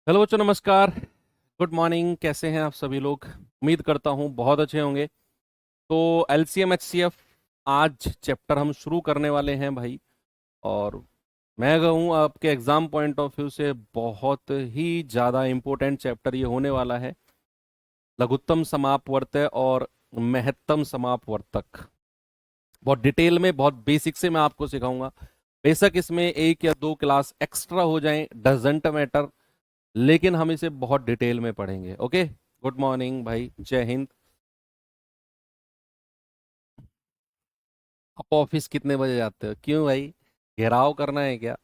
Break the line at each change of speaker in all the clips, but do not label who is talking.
Hello बच्चों, नमस्कार। Good morning. कैसे हैं आप सभी लोग? उम्मीद करता हूँ बहुत अच्छे होंगे। तो एलसीएम एचसीएफ आज चैप्टर हम शुरू करने वाले हैं भाई। और मैं कहूँ आपके एग्जाम पॉइंट ऑफ व्यू से बहुत ही ज़्यादा इम्पोर्टेंट चैप्टर ये होने वाला है। लघुत्तम समापवर्त्य और महत्तम समापवर्तक। बहुत डिटेल में, बहुत बेसिक से मैं आपको सिखाऊंगा। बेशक इसमें एक या दो क्लास एक्स्ट्रा हो जाएं, डजेंट मैटर, लेकिन हम इसे बहुत डिटेल में पढ़ेंगे। ओके। गुड मॉर्निंग भाई, जय हिंद। आप ऑफिस कितने बजे जाते हो? क्यों भाई, घेराव करना है क्या?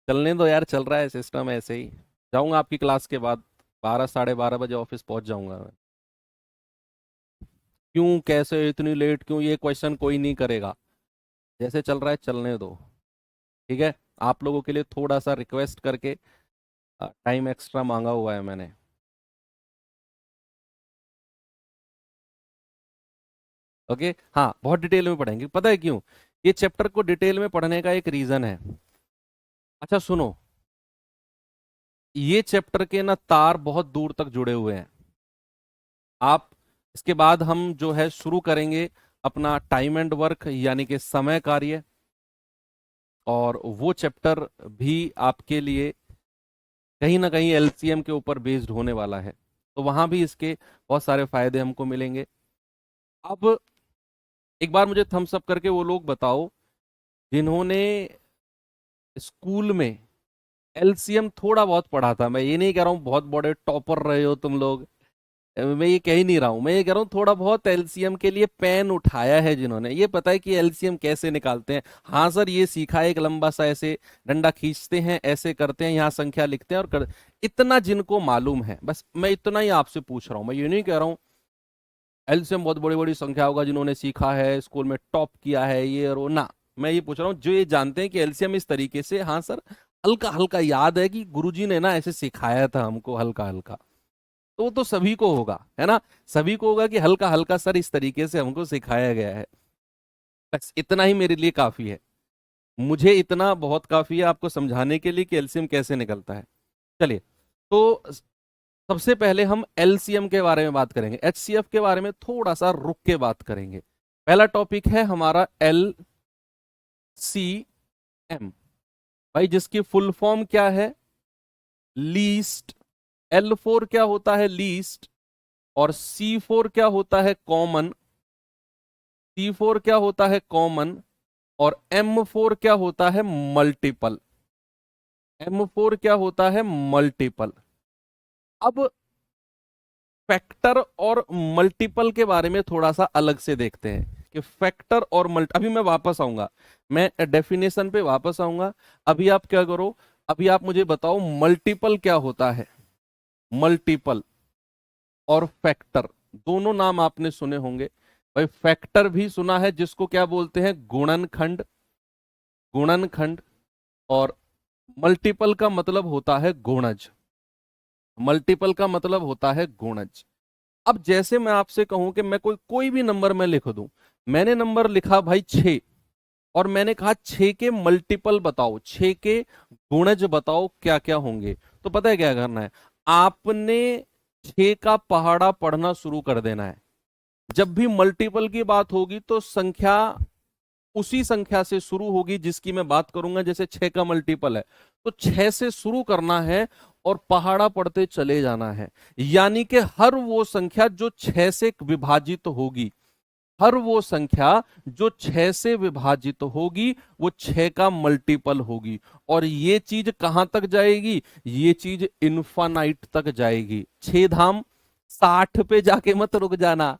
चलने दो यार, चल रहा है सिस्टम ऐसे ही। जाऊंगा आपकी क्लास के बाद, 12 साढ़े 12 बजे ऑफिस पहुंच जाऊंगा मैं। क्यों, कैसे इतनी लेट क्यों, ये क्वेश्चन कोई नहीं करेगा। जैसे चल रहा है चलने दो। ठीक है। आप लोगों के लिए थोड़ा सा रिक्वेस्ट करके टाइम एक्स्ट्रा मांगा हुआ है मैंने। ओके। हाँ, बहुत डिटेल में पढ़ेंगे। पता है क्यों? ये चैप्टर को डिटेल में पढ़ने का एक रीजन है। अच्छा सुनो, ये चैप्टर के ना तार बहुत दूर तक जुड़े हुए हैं। आप, इसके बाद हम जो है शुरू करेंगे अपना टाइम एंड वर्क यानी कि समय कार्य। और वो चैप्टर भी आपके लिए कहीं ना कहीं एलसीएम के ऊपर बेस्ड होने वाला है। तो वहां भी इसके बहुत सारे फायदे हमको मिलेंगे। अब एक बार मुझे थम्स अप करके वो लोग बताओ जिन्होंने स्कूल में एलसीएम थोड़ा बहुत पढ़ा था। मैं ये नहीं कह रहा हूँ बहुत बड़े टॉपर रहे हो तुम लोग, मैं ये कह ही नहीं रहा हूं। मैं ये कह रहा हूँ थोड़ा बहुत एलसीएम के लिए पेन उठाया है, जिन्होंने ये पता है कि एलसीएम कैसे निकालते हैं। हाँ सर, ये सीखा है, एक लंबा सा ऐसे डंडा खींचते हैं, ऐसे करते हैं, यहाँ संख्या लिखते हैं और इतना जिनको मालूम है, बस मैं इतना ही आपसे पूछ रहा हूँ। मैं ये नहीं कह रहा हूँ एलसीएम बहुत बड़ी बड़ी संख्या होगा जिन्होंने सीखा है, स्कूल में टॉप किया है, ये और वो ना। मैं ये पूछ रहा हूँ जो ये जानते हैं कि एलसीएम इस तरीके से, हाँ सर, हल्का हल्का याद है कि गुरुजी ने ना ऐसे सिखाया था हमको हल्का हल्का। तो वो तो सभी को होगा, है ना? सभी को होगा कि हल्का हल्का सर इस तरीके से हमको सिखाया गया है। बस इतना ही मेरे लिए काफी है। मुझे इतना बहुत काफी है आपको समझाने के लिए कि एलसीएम कैसे निकलता है। चलिए, तो सबसे पहले हम एलसीएम के बारे में बात करेंगे। एचसीएफ के बारे में थोड़ा सा रुक के बात करेंगे। पहला टॉपिक है हमारा एल सी एम। भाई जिसकी फुल फॉर्म क्या है? लीस्ट। L4 क्या होता है? लीस्ट। और C4 क्या होता है? कॉमन। C4 क्या होता है? कॉमन। और M4 क्या होता है? मल्टीपल। M4 क्या होता है? मल्टीपल। अब फैक्टर और मल्टीपल के बारे में थोड़ा सा अलग से देखते हैं कि फैक्टर और मल्टी, अभी मैं वापस आऊंगा, मैं डेफिनेशन पे वापस आऊंगा। अभी आप क्या करो, अभी आप मुझे बताओ मल्टीपल क्या होता है। मल्टीपल और फैक्टर, दोनों नाम आपने सुने होंगे। भाई फैक्टर भी सुना है जिसको क्या बोलते हैं? गुणनखंड। गुणनखंड। और मल्टीपल का मतलब होता है गुणज। मल्टीपल का मतलब होता है गुणज। अब जैसे मैं आपसे कहूं कि मैं कोई कोई भी नंबर में लिख दूं। मैंने नंबर लिखा भाई 6, और मैंने कहा 6 के मल्टीपल बताओ, 6 के गुणज बताओ क्या क्या होंगे। तो पता है क्या करना है? आपने 6 का पहाड़ा पढ़ना शुरू कर देना है। जब भी मल्टीपल की बात होगी तो संख्या उसी संख्या से शुरू होगी जिसकी मैं बात करूंगा। जैसे 6 का मल्टीपल है तो 6 से शुरू करना है और पहाड़ा पढ़ते चले जाना है। यानी कि हर वो संख्या जो 6 से विभाजित होगी, हर वो संख्या जो 6 से विभाजित होगी वो 6 का मल्टीपल होगी। और ये चीज कहां तक जाएगी? ये चीज इन्फानाइट तक जाएगी। 6 धाम 60 पे जाके मत रुक जाना।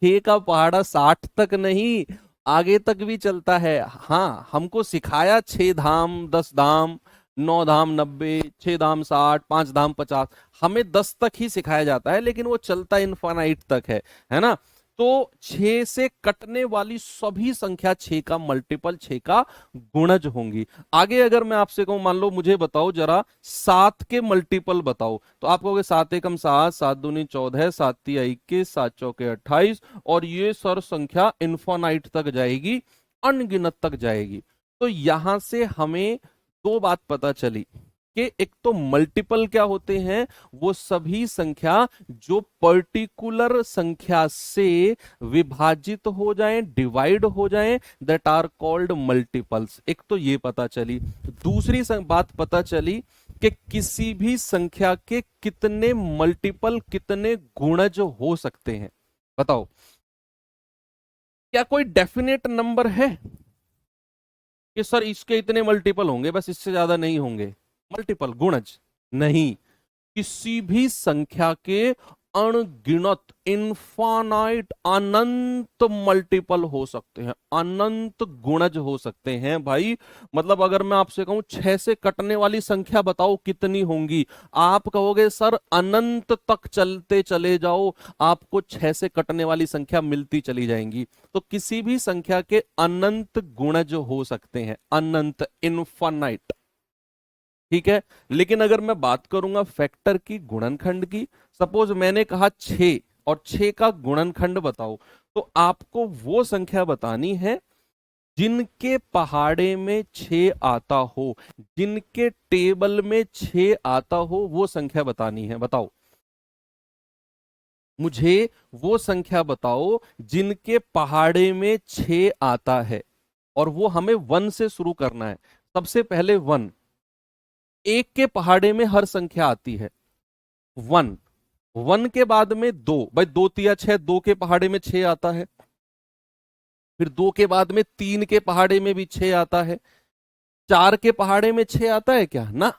6 का पहाड़ा 60 तक नहीं, आगे तक भी चलता है। हाँ, हमको सिखाया 6 धाम 10 धाम, 9 धाम 90, 6 धाम 60, 5 धाम 50। हमें 10 तक ही सिखाया जाता है, लेकिन वो चलता इनफाइनाइट तक है ना? तो 6 से कटने वाली सभी संख्या 6 का मल्टीपल, 6 का गुणज होंगी। आगे अगर मैं आपसे कहूं, मान लो मुझे बताओ जरा 7 के मल्टीपल बताओ, तो आप कहोगे 7 एकम 7, 7 दूनी 14, 7 तिया 21, 7 चौके 28। और ये सर संख्या इन्फोनाइट तक जाएगी, अनगिनत तक जाएगी। तो यहां से हमें दो बात पता चली। के एक तो मल्टीपल क्या होते हैं, वो सभी संख्या जो पर्टिकुलर संख्या से विभाजित हो जाएं, डिवाइड हो जाएं, दैट आर कॉल्ड मल्टीपल्स। एक तो ये पता चली। दूसरी बात पता चली कि किसी भी संख्या के कितने मल्टीपल, कितने गुणज हो सकते हैं। बताओ, क्या कोई डेफिनेट नंबर है कि सर इसके इतने मल्टीपल होंगे, बस इससे ज्यादा नहीं होंगे? मल्टीपल, गुणज नहीं। किसी भी संख्या के अनगिनत, इनफानाइट, अनंत मल्टीपल हो सकते हैं, अनंत गुणज हो सकते हैं भाई। मतलब अगर मैं आपसे कहूं 6 से कटने वाली संख्या बताओ कितनी होंगी, आप कहोगे सर अनंत तक चलते चले जाओ, आपको 6 से कटने वाली संख्या मिलती चली जाएंगी। तो किसी भी संख्या के अनंत गुणज हो सकते हैं, अनंत, इनफानाइट। ठीक है, लेकिन अगर मैं बात करूंगा फैक्टर की, गुणनखंड की, सपोज मैंने कहा 6 और 6 का गुणनखंड बताओ, तो आपको वो संख्या बतानी है जिनके पहाड़े में 6 आता हो, जिनके टेबल में 6 आता हो, वो संख्या बतानी है। बताओ मुझे, वो संख्या बताओ जिनके पहाड़े में 6 आता है, और वो हमें 1 से शुरू करना है। सबसे पहले 1, एक के पहाड़े में हर संख्या आती है 1, 1 के बाद में 2, भाई 2 तिया 6, 2 के पहाड़े में 6 आता है। फिर 2 के बाद में 3 के पहाड़े में भी 6 आता है। 4 के पहाड़े में 6 आता है क्या? ना।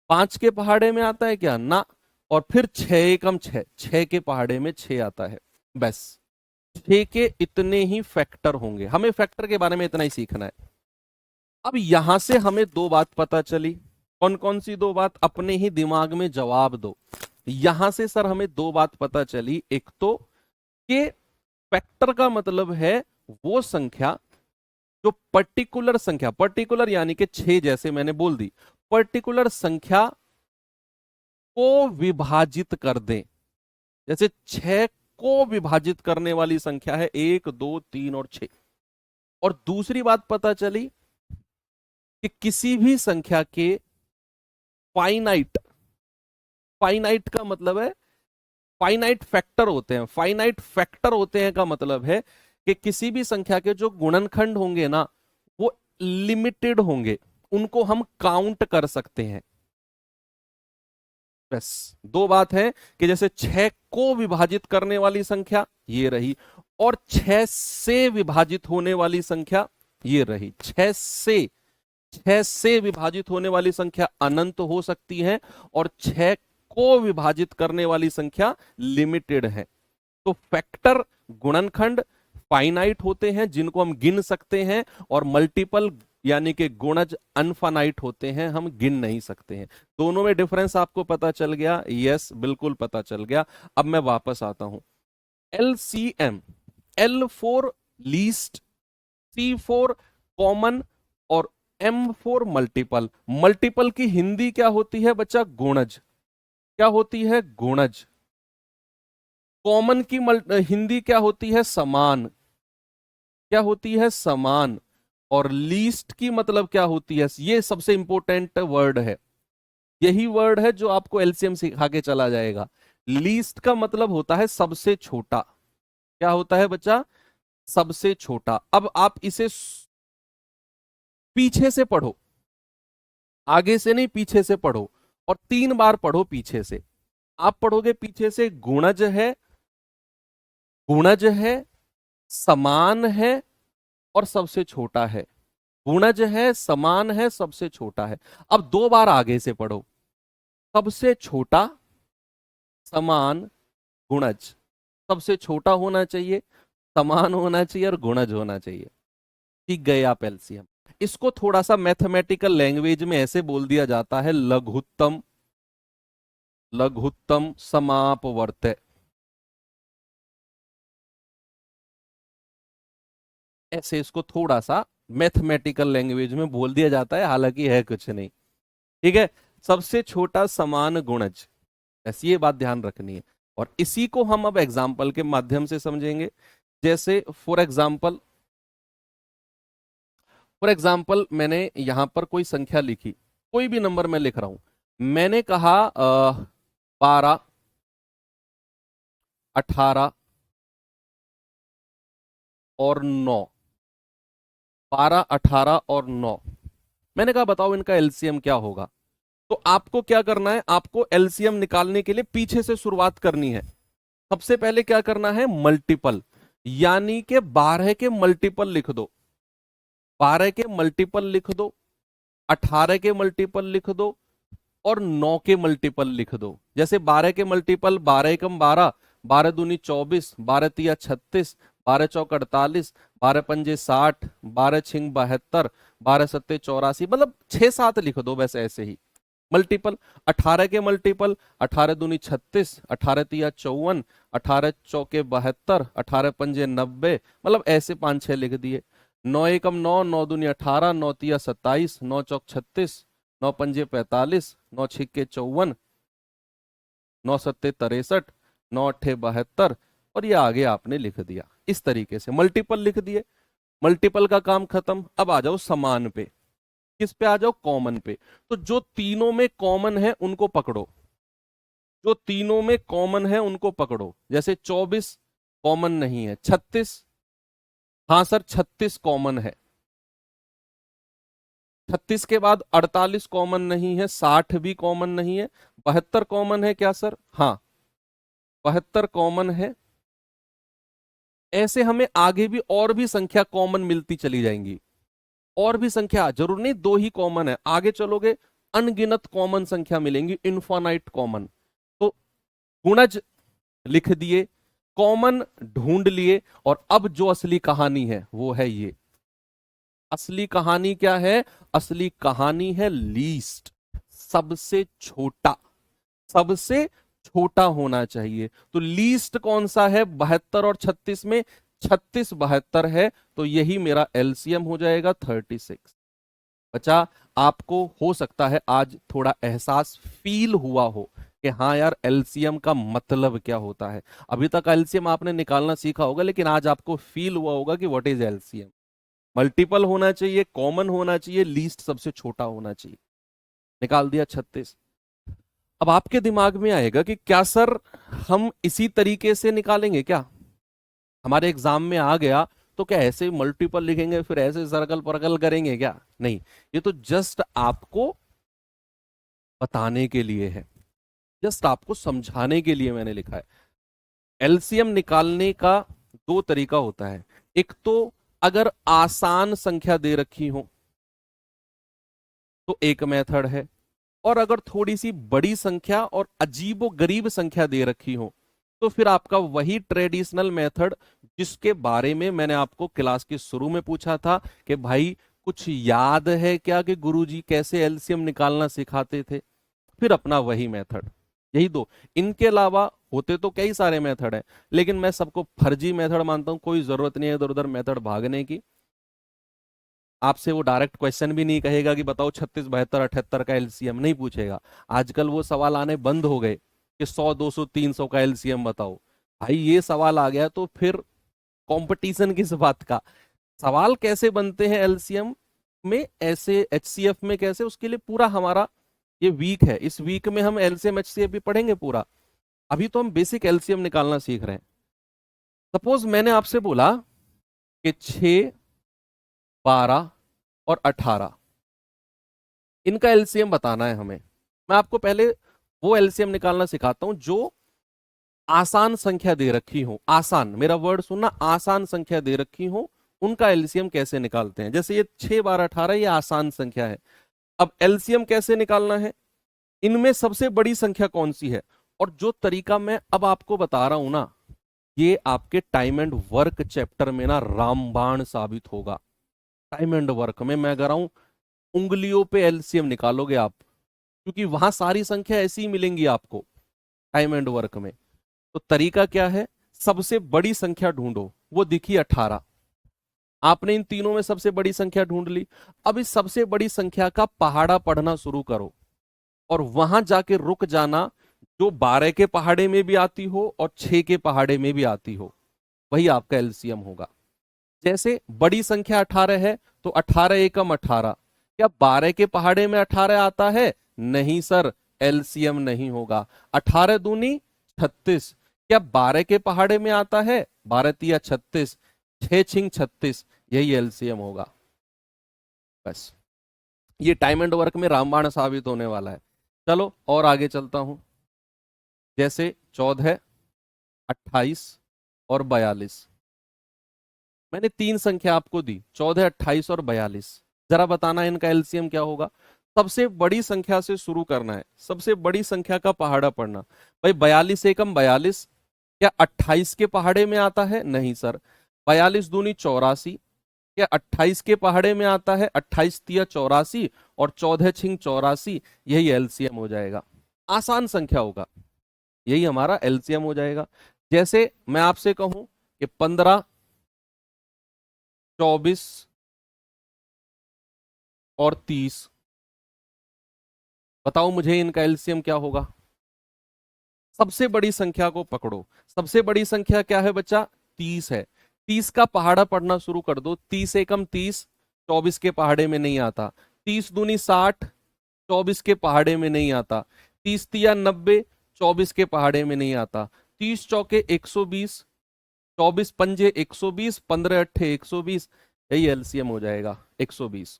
5 के पहाड़े में आता है क्या? ना। और फिर 6 एकम 6, 6 के पहाड़े में 6 आता है। बस 6 के इतने ही फैक्टर होंगे, हमें फैक्टर के बारे में इतना ही सीखना है। अब यहां से हमें दो बात पता चली। कौन कौन सी दो बात? अपने ही दिमाग में जवाब दो। यहां से सर हमें दो बात पता चली। एक तो कि फैक्टर का मतलब है वो संख्या जो पर्टिकुलर संख्या, पर्टिकुलर यानी कि 6 जैसे मैंने बोल दी, पर्टिकुलर संख्या को विभाजित कर दें। जैसे 6 को विभाजित करने वाली संख्या है 1, 2, 3 और 6। और दूसरी बात पता चली कि किसी भी संख्या के फाइनाइट, फाइनाइट का मतलब है फाइनाइट फैक्टर होते हैं। फाइनाइट फैक्टर होते हैं का मतलब है कि किसी भी संख्या के जो गुणनखंड होंगे ना, वो लिमिटेड होंगे, उनको हम काउंट कर सकते हैं। बस दो बात है कि जैसे 6 को विभाजित करने वाली संख्या ये रही, और 6 से विभाजित होने वाली संख्या ये रही। 6 से विभाजित होने वाली संख्या अनंत हो सकती है, और 6 को विभाजित करने वाली संख्या लिमिटेड है। तो फैक्टर, गुणनखंड फाइनाइट होते हैं जिनको हम गिन सकते हैं, और मल्टीपल यानी कि गुणज अनफाइनाइट होते हैं, हम गिन नहीं सकते हैं। दोनों में डिफरेंस आपको पता चल गया? यस, बिल्कुल पता चल गया। अब मैं वापस आता हूं। LCM, L for least, C for common, और M फॉर मल्टीपल। मल्टीपल की हिंदी क्या होती है बच्चा? गुणज। क्या होती है? गुणज। कॉमन की हिंदी क्या होती है? समान। क्या होती है? समान। और लीस्ट की मतलब क्या होती है? ये सबसे इंपॉर्टेंट वर्ड है, यही वर्ड है जो आपको एलसीएम सिखा के चला जाएगा। लीस्ट का मतलब होता है सबसे छोटा। क्या होता है बच्चा? सबसे छोटा। अब आप इसे पीछे से पढ़ो, आगे से नहीं, पीछे से पढ़ो, और 3 बार पढ़ो पीछे से। आप पढ़ोगे पीछे से, गुणज है, गुणज है, समान है, और सबसे छोटा है। गुणज है, समान है, सबसे छोटा है। अब 2 बार आगे से पढ़ो, सबसे छोटा, समान, गुणज। सबसे छोटा होना चाहिए, समान होना चाहिए, और गुणज होना चाहिए। ठीक गए आप एलसीएम। इसको थोड़ा सा मैथमेटिकल लैंग्वेज में ऐसे बोल दिया जाता है, लघुत्तम, लघुत्तम समापवर्त्य। ऐसे इसको थोड़ा सा मैथमेटिकल लैंग्वेज में बोल दिया जाता है, हालांकि है कुछ नहीं। ठीक है, सबसे छोटा समान गुणज, ऐसी ये बात ध्यान रखनी है। और इसी को हम अब एग्जाम्पल के माध्यम से समझेंगे। जैसे फॉर एग्जाम्पल मैंने यहां पर कोई संख्या लिखी, कोई भी नंबर मैं लिख रहा हूं, मैंने कहा 12, 18 और 9। 12, 18 और 9। मैंने कहा बताओ इनका एलसीएम क्या होगा। तो आपको क्या करना है, आपको एलसीएम निकालने के लिए पीछे से शुरुआत करनी है। सबसे पहले क्या करना है, मल्टीपल, यानी कि 12 के मल्टीपल लिख दो। 12 के मल्टीपल लिख दो, 18 के मल्टीपल लिख दो और 9 के मल्टीपल लिख दो। जैसे 12 के मल्टीपल, 12 एकम 12, 12 दूनी 24, 12 तिया 36, 12 चौक 48, 12 पंजे 60, 12 छिंग 72, 12 सत्ते 84, मतलब 6-7 लिख दो बस ऐसे ही मल्टीपल। 18 के मल्टीपल, 18 दूनी 36, 18 तिया 54, 18 चौके 72, 18 पंजे 90, मतलब ऐसे 5-6 लिख दिए। 9 एकम 9, 9 दूनी 18, 9 तिया 27, 9 चौक 36, 9 पंजे 45, 9 छिक्के 54, 9 सत्ते 63, 9 अट्ठे 72, और ये आगे आपने लिख दिया। इस तरीके से मल्टीपल लिख दिए, मल्टीपल का काम खत्म। अब आ जाओ समान पे, किस पे आ जाओ, कॉमन पे। तो जो तीनों में कॉमन है उनको पकड़ो, जो तीनों में कॉमन है उनको पकड़ो। जैसे 24 कॉमन नहीं है, 36, हाँ सर 36 कॉमन है। 36 के बाद 48 कॉमन नहीं है, 60 भी कॉमन नहीं है, 72 कॉमन है क्या सर, हाँ 72 कॉमन है। ऐसे हमें आगे भी और भी संख्या कॉमन मिलती चली जाएंगी, और भी संख्या, जरूर नहीं दो ही कॉमन है, आगे चलोगे अनगिनत कॉमन संख्या मिलेंगी, इनफाइनाइट कॉमन। तो गुणज लिख दिए, कॉमन ढूंढ लिए, और अब जो असली कहानी है वो है ये। असली कहानी क्या है, असली कहानी है लीस्ट, सबसे छोटा, सबसे छोटा होना चाहिए। तो लीस्ट कौन सा है, 72 और 36 में, 36 72 है, तो यही मेरा एलसीएम हो जाएगा 36। बचा, आपको हो सकता है आज थोड़ा एहसास फील हुआ हो कि हाँ यार एलसीएम का मतलब क्या होता है। अभी तक एलसीएम आपने निकालना सीखा होगा, लेकिन आज आपको फील हुआ होगा कि व्हाट इज एलसीएम। मल्टीपल होना चाहिए, कॉमन होना चाहिए, लीस्ट सबसे छोटा होना चाहिए। निकाल दिया 36। अब आपके दिमाग में आएगा कि क्या सर हम इसी तरीके से निकालेंगे क्या, हमारे एग्जाम में आ गया तो क्या ऐसे मल्टीपल लिखेंगे फिर ऐसे सर्कल परकल करेंगे क्या, नहीं। ये तो जस्ट आपको बताने के लिए है, जस्ट आपको समझाने के लिए मैंने लिखा है। एलसीएम निकालने का दो तरीका होता है। एक तो अगर आसान संख्या दे रखी हो तो एक मेथड है, और अगर थोड़ी सी बड़ी संख्या और अजीबो गरीब संख्या दे रखी हो तो फिर आपका वही ट्रेडिशनल मेथड जिसके बारे में मैंने आपको क्लास के शुरू में पूछा था कि भाई कुछ याद है क्या कि गुरुजी कैसे एलसीएम निकालना सिखाते थे, फिर अपना वही मेथड। यही दो, इनके अलावा होते तो कई सारे मेथड हैं, लेकिन मैं सबको फर्जी मेथड मानता हूं, कोई जरूरत नहीं है इधर उधर मेथड भागने की। आपसे वो डायरेक्ट क्वेश्चन भी नहीं कहेगा कि बताओ 36 72 78 का एलसीएम, नहीं पूछेगा। आजकल वो सवाल आने बंद हो गए कि 100 200 300 का एलसीएम बताओ। भाई ये सवाल आ गया तो फिर कंपटीशन किस बात का। सवाल कैसे बनते हैं एलसीएम में, ऐसे एचसीएफ में कैसे, उसके लिए पूरा हमारा ये वीक है, इस वीक में हम एलसीएम एचसीएफ भी पढ़ेंगे पूरा। अभी तो हम बेसिक एलसीएम निकालना सीख रहे हैं। सपोज मैंने आपसे बोला कि 6 12 और 18, इनका एलसीएम बताना है हमें। मैं आपको पहले वो एलसीएम निकालना सिखाता हूं जो आसान संख्या दे रखी हो, आसान, मेरा वर्ड सुनना, आसान संख्या दे रखी हो उनका एलसीएम कैसे निकालते हैं। जैसे ये 6 12 18 ये आसान संख्या है। अब एलसीएम कैसे निकालना है, इनमें सबसे बड़ी संख्या कौन सी है, और जो तरीका मैं अब आपको बता रहा हूं ना, ये आपके टाइम एंड वर्क चैप्टर में ना रामबाण साबित होगा। टाइम एंड वर्क में मैं कह रहा हूं उंगलियों पे एलसीएम निकालोगे आप, क्योंकि वहां सारी संख्या ऐसी ही मिलेंगी आपको टाइम एंड वर्क में। तो तरीका क्या है, सबसे बड़ी संख्या ढूंढो, वो दिखी 18। आपने इन तीनों में सबसे बड़ी संख्या ढूंढ ली। अब इस सबसे बड़ी संख्या का पहाड़ा पढ़ना शुरू करो और वहां जाके रुक जाना जो 12 के पहाड़े में भी आती हो और 6 के पहाड़े में भी आती हो, वही आपका एलसीएम होगा। जैसे बड़ी संख्या 18 है तो 18 एकम 18, क्या 12 के पहाड़े में 18 आता है, नहीं सर, एलसीएम नहीं होगा। 18 दूनी 36, क्या 12 के पहाड़े में आता है? 12 तिया 36, 6 छिंग 36, यही एलसीएम होगा। बस ये टाइम एंड वर्क में रामबाण साबित होने वाला है। चलो और आगे चलता हूं। जैसे 14, 28 और 42, मैंने 3 संख्या आपको दी, 14, 28 और 42। जरा बताना इनका एलसीएम क्या होगा। सबसे बड़ी संख्या से शुरू करना है, सबसे बड़ी संख्या का पहाड़ा पढ़ना। भाई 42 एकम 42, क्या 28 के पहाड़े में आता है? नहीं सर। 42 दूनी 84, क्या 28 के पहाड़े में आता है? 28 तिया 84 और 14 छिंग 84, यही एलसीएम हो जाएगा। आसान संख्या होगा, यही हमारा एलसीएम हो जाएगा। जैसे मैं आपसे कहूं कि 15, 24 और 30, बताओ मुझे इनका एलसीएम क्या होगा। सबसे बड़ी संख्या को पकड़ो। सबसे बड़ी संख्या क्या है बच्चा? 30 है। 30 का पहाड़ा पढ़ना शुरू कर दो। 30 एकम 30, 24 के पहाड़े में नहीं आता। 30 दूनी 60, 24 के पहाड़े में नहीं आता। 30 तिया 90, 24 के पहाड़े में नहीं आता। 30 चौके 120, 24 पंजे 120, 15 अट्ठे 120, यही एलसीएम हो जाएगा 120।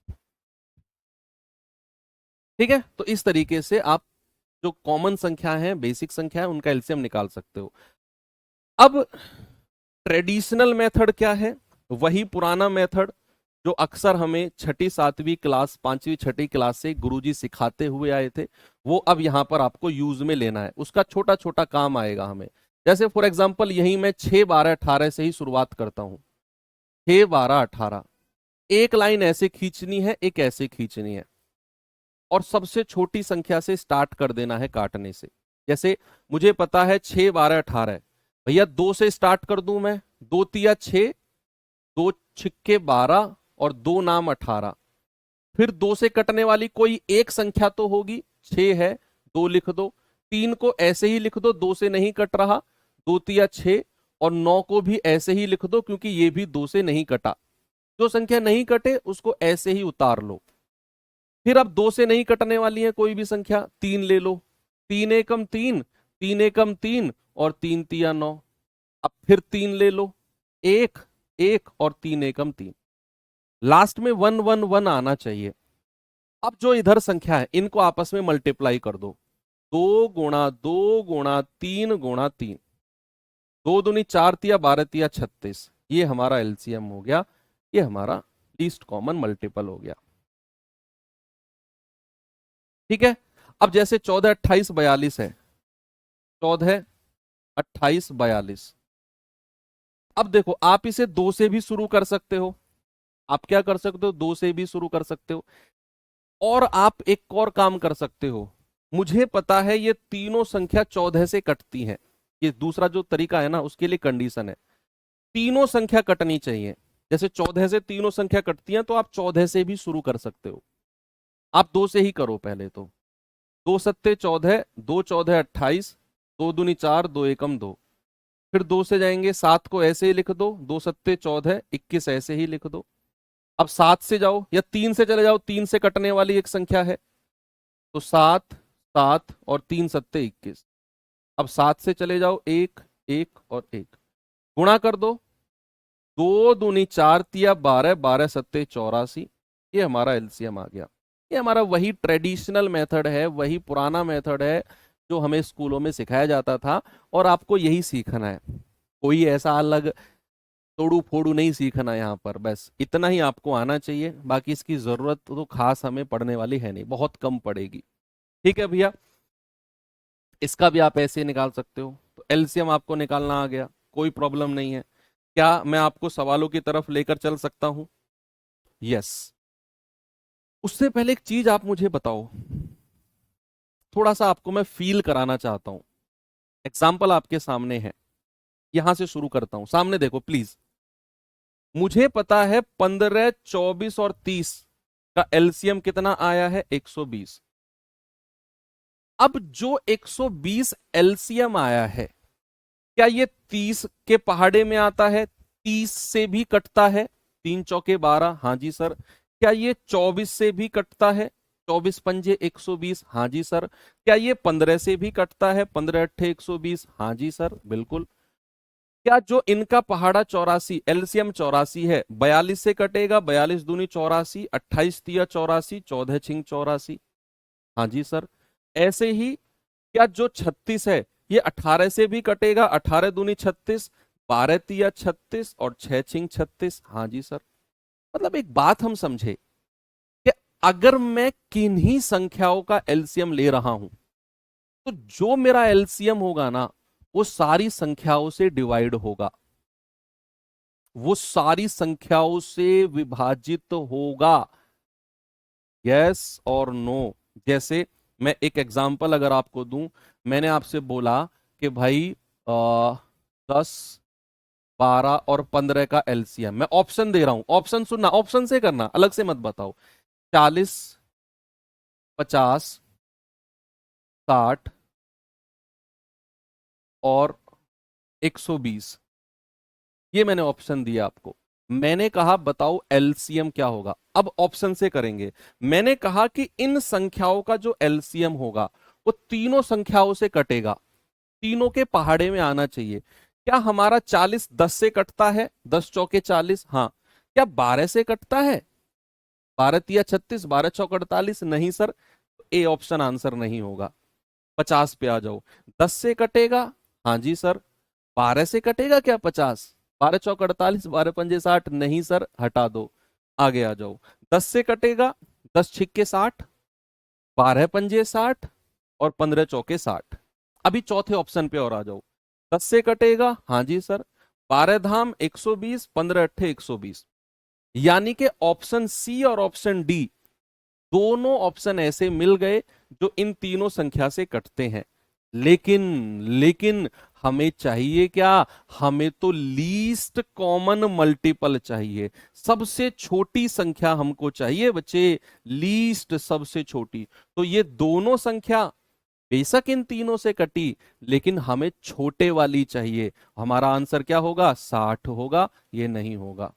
ठीक है, तो इस तरीके से आप जो कॉमन संख्या है, बेसिक संख्या है, उनका एलसीएम निकाल सकते हो। अब ट्रेडिशनल मेथड क्या है? वही पुराना मेथड जो अक्सर हमें छठी सातवीं क्लास, पांचवी छठी क्लास से गुरुजी सिखाते हुए आए थे, वो अब यहां पर आपको यूज में लेना है। उसका छोटा छोटा काम आएगा हमें। जैसे फॉर एग्जांपल यही मैं 6, 12, 18 से ही शुरुआत करता हूं। 6, 12, 18, एक लाइन ऐसे खींचनी है, एक ऐसे खींचनी है, और सबसे छोटी संख्या से स्टार्ट कर देना है काटने से। जैसे मुझे पता है 6, 12, 18, भैया 2 से स्टार्ट कर दूं मैं। 2 तिया 6, 2 छिक्के 12 और 2 नाम 18। फिर 2 से कटने वाली कोई एक संख्या तो होगी, 6 है, 2 लिख दो। 3 को ऐसे ही लिख दो, 2 से नहीं कट रहा, 2 तिया 6, और 9 को भी ऐसे ही लिख दो क्योंकि ये भी 2 से नहीं कटा। जो संख्या नहीं कटे उसको ऐसे ही उतार लो। फिर अब 2 से नहीं कटने वाली है कोई भी संख्या, 3 ले लो। 3 एकम 3, 3 एकम 3 और 3 तिया 9। अब फिर 3 ले लो, 1, 1 और 3 एकम 3। लास्ट में 1 1 1 आना चाहिए। अब जो इधर संख्या है इनको आपस में मल्टीप्लाई कर दो। 2 गुणा 2 गुणा 3 गुणा 3, 2 दूनी 4 तिया 12 तिया 36, ये हमारा एलसीएम हो गया। ये हमारा लीस्ट कॉमन मल्टीपल हो गया। ठीक है, अब जैसे 14, 28, 42 है। 14, 28, 42। अब देखो आप इसे 2 से भी शुरू कर सकते हो। आप क्या कर सकते हो? 2 से भी शुरू कर सकते हो। और आप एक और काम कर सकते हो। मुझे पता है ये तीनों संख्या 14 से कटती हैं। ये दूसरा जो तरीका है ना, उसके लिए कंडीशन है, तीनों संख्या कटनी चाहिए। जैसे 14 से तीनों संख्या कटती हैं तो आप 14 से भी शुरू कर सकते हो। आप 2 से ही करो पहले तो। 2 सत्ते 14, 2 14 28, 2 दूनी 4, 2 एकम 2। फिर 2 से जाएंगे, 7 को ऐसे ही लिख दो, 2 सत्ते 14, 21 ऐसे ही लिख दो। अब 7 से जाओ या 3 से चले जाओ, 3 से कटने वाली एक संख्या है तो 7, 7 और 3 सत्ते 21। अब 7 से चले जाओ, 1, 1 और 1, गुणा कर दो। 2 दूनी 4 तिया 12, 12 सत्ते 84, ये हमारा एलसीएम आ गया। ये हमारा वही ट्रेडिशनल मेथड है, वही पुराना मेथड है जो हमें स्कूलों में सिखाया जाता था, और आपको यही सीखना है। कोई ऐसा अलग तोड़ू फोड़ू नहीं सीखना यहाँ पर, बस इतना ही आपको आना चाहिए। बाकी इसकी जरूरत तो खास हमें पढ़ने वाली है नहीं, बहुत कम पड़ेगी। ठीक है भैया, इसका भी आप ऐसे निकाल सकते हो। तो एलसीएम आपको निकालना आ गया, कोई प्रॉब्लम नहीं है। क्या मैं आपको सवालों की तरफ लेकर चल सकता हूं? यस। उससे पहले एक चीज आप मुझे बताओ, थोड़ा सा आपको मैं फील कराना चाहता हूं। एग्जाम्पल आपके सामने है, यहां से शुरू करता हूं, सामने देखो प्लीज। मुझे पता है 15, 24 और 30 का एलसीएम कितना आया है? 120। अब जो 120 एलसीएम आया है, क्या ये 30 के पहाड़े में आता है? 30 से भी कटता है? 3 चौके 12, हाँ जी सर। क्या ये 24 से भी कटता है? 24 पंजे 120, हाँ जी सर। क्या ये 15 से भी कटता है? 15 अट्ठे 120, हाँ जी सर बिल्कुल। क्या जो इनका पहाड़ा 84 एलसीएम 84 है, 42 से कटेगा? 42 दूनी 84, 28 तिया 84, 14 छिंग 84, हाँ जी सर। ऐसे ही क्या जो 36 है ये 18 से भी कटेगा? 18 दूनी 36, 12 तिया 36 और 6 छिंग 36, हाँ जी सर। मतलब एक बात हम समझे कि अगर मैं किन्हीं संख्याओं का एलसीएम ले रहा हूं तो जो मेरा एलसीएम होगा ना वो सारी संख्याओं से डिवाइड होगा, वो सारी संख्याओं से विभाजित होगा। यस और नो। जैसे मैं एक एग्जांपल अगर आपको दूं, मैंने आपसे बोला कि भाई 10, 12 और 15 का एलसीएम, मैं ऑप्शन दे रहा हूं, ऑप्शन सुनना, ऑप्शन से करना, अलग से मत बताओ। 40, 50, 60 और 120, ये मैंने ऑप्शन दिया आपको। मैंने कहा बताओ एलसीएम क्या होगा। अब ऑप्शन से करेंगे। मैंने कहा कि इन संख्याओं का जो एलसीएम होगा वो तीनों संख्याओं से कटेगा, तीनों के पहाड़े में आना चाहिए। क्या हमारा 40 10 से कटता है? 10 चौके 40, हाँ। क्या 12 से कटता है? 12 तिया 36, 12 चौक 48, नहीं सर। ए ऑप्शन आंसर नहीं होगा। 50 पे आ जाओ। 10 से कटेगा? हाँ जी सर। 12 से कटेगा क्या 50? 12 चौक 48, 12 पंजे 60, नहीं सर, हटा दो। आगे आ जाओ। 10 से कटेगा? 10 छिक्के 60, 12 पंजे 60 और 15 चौके 60। अभी चौथे ऑप्शन पे और आ जाओ। 10 से कटेगा? हाँ जी सर। 12 धाम 120, 15 अट्ठे 120। यानी कि ऑप्शन सी और ऑप्शन डी दोनों ऑप्शन ऐसे मिल गए जो इन तीनों संख्या से कटते हैं। लेकिन लेकिन हमें चाहिए क्या? हमें तो लीस्ट कॉमन मल्टीपल चाहिए, सबसे छोटी संख्या हमको चाहिए बच्चे, लीस्ट सबसे छोटी। तो ये दोनों संख्या बेशक इन तीनों से कटी, लेकिन हमें छोटे वाली चाहिए। हमारा आंसर क्या होगा? 60 होगा, ये नहीं होगा।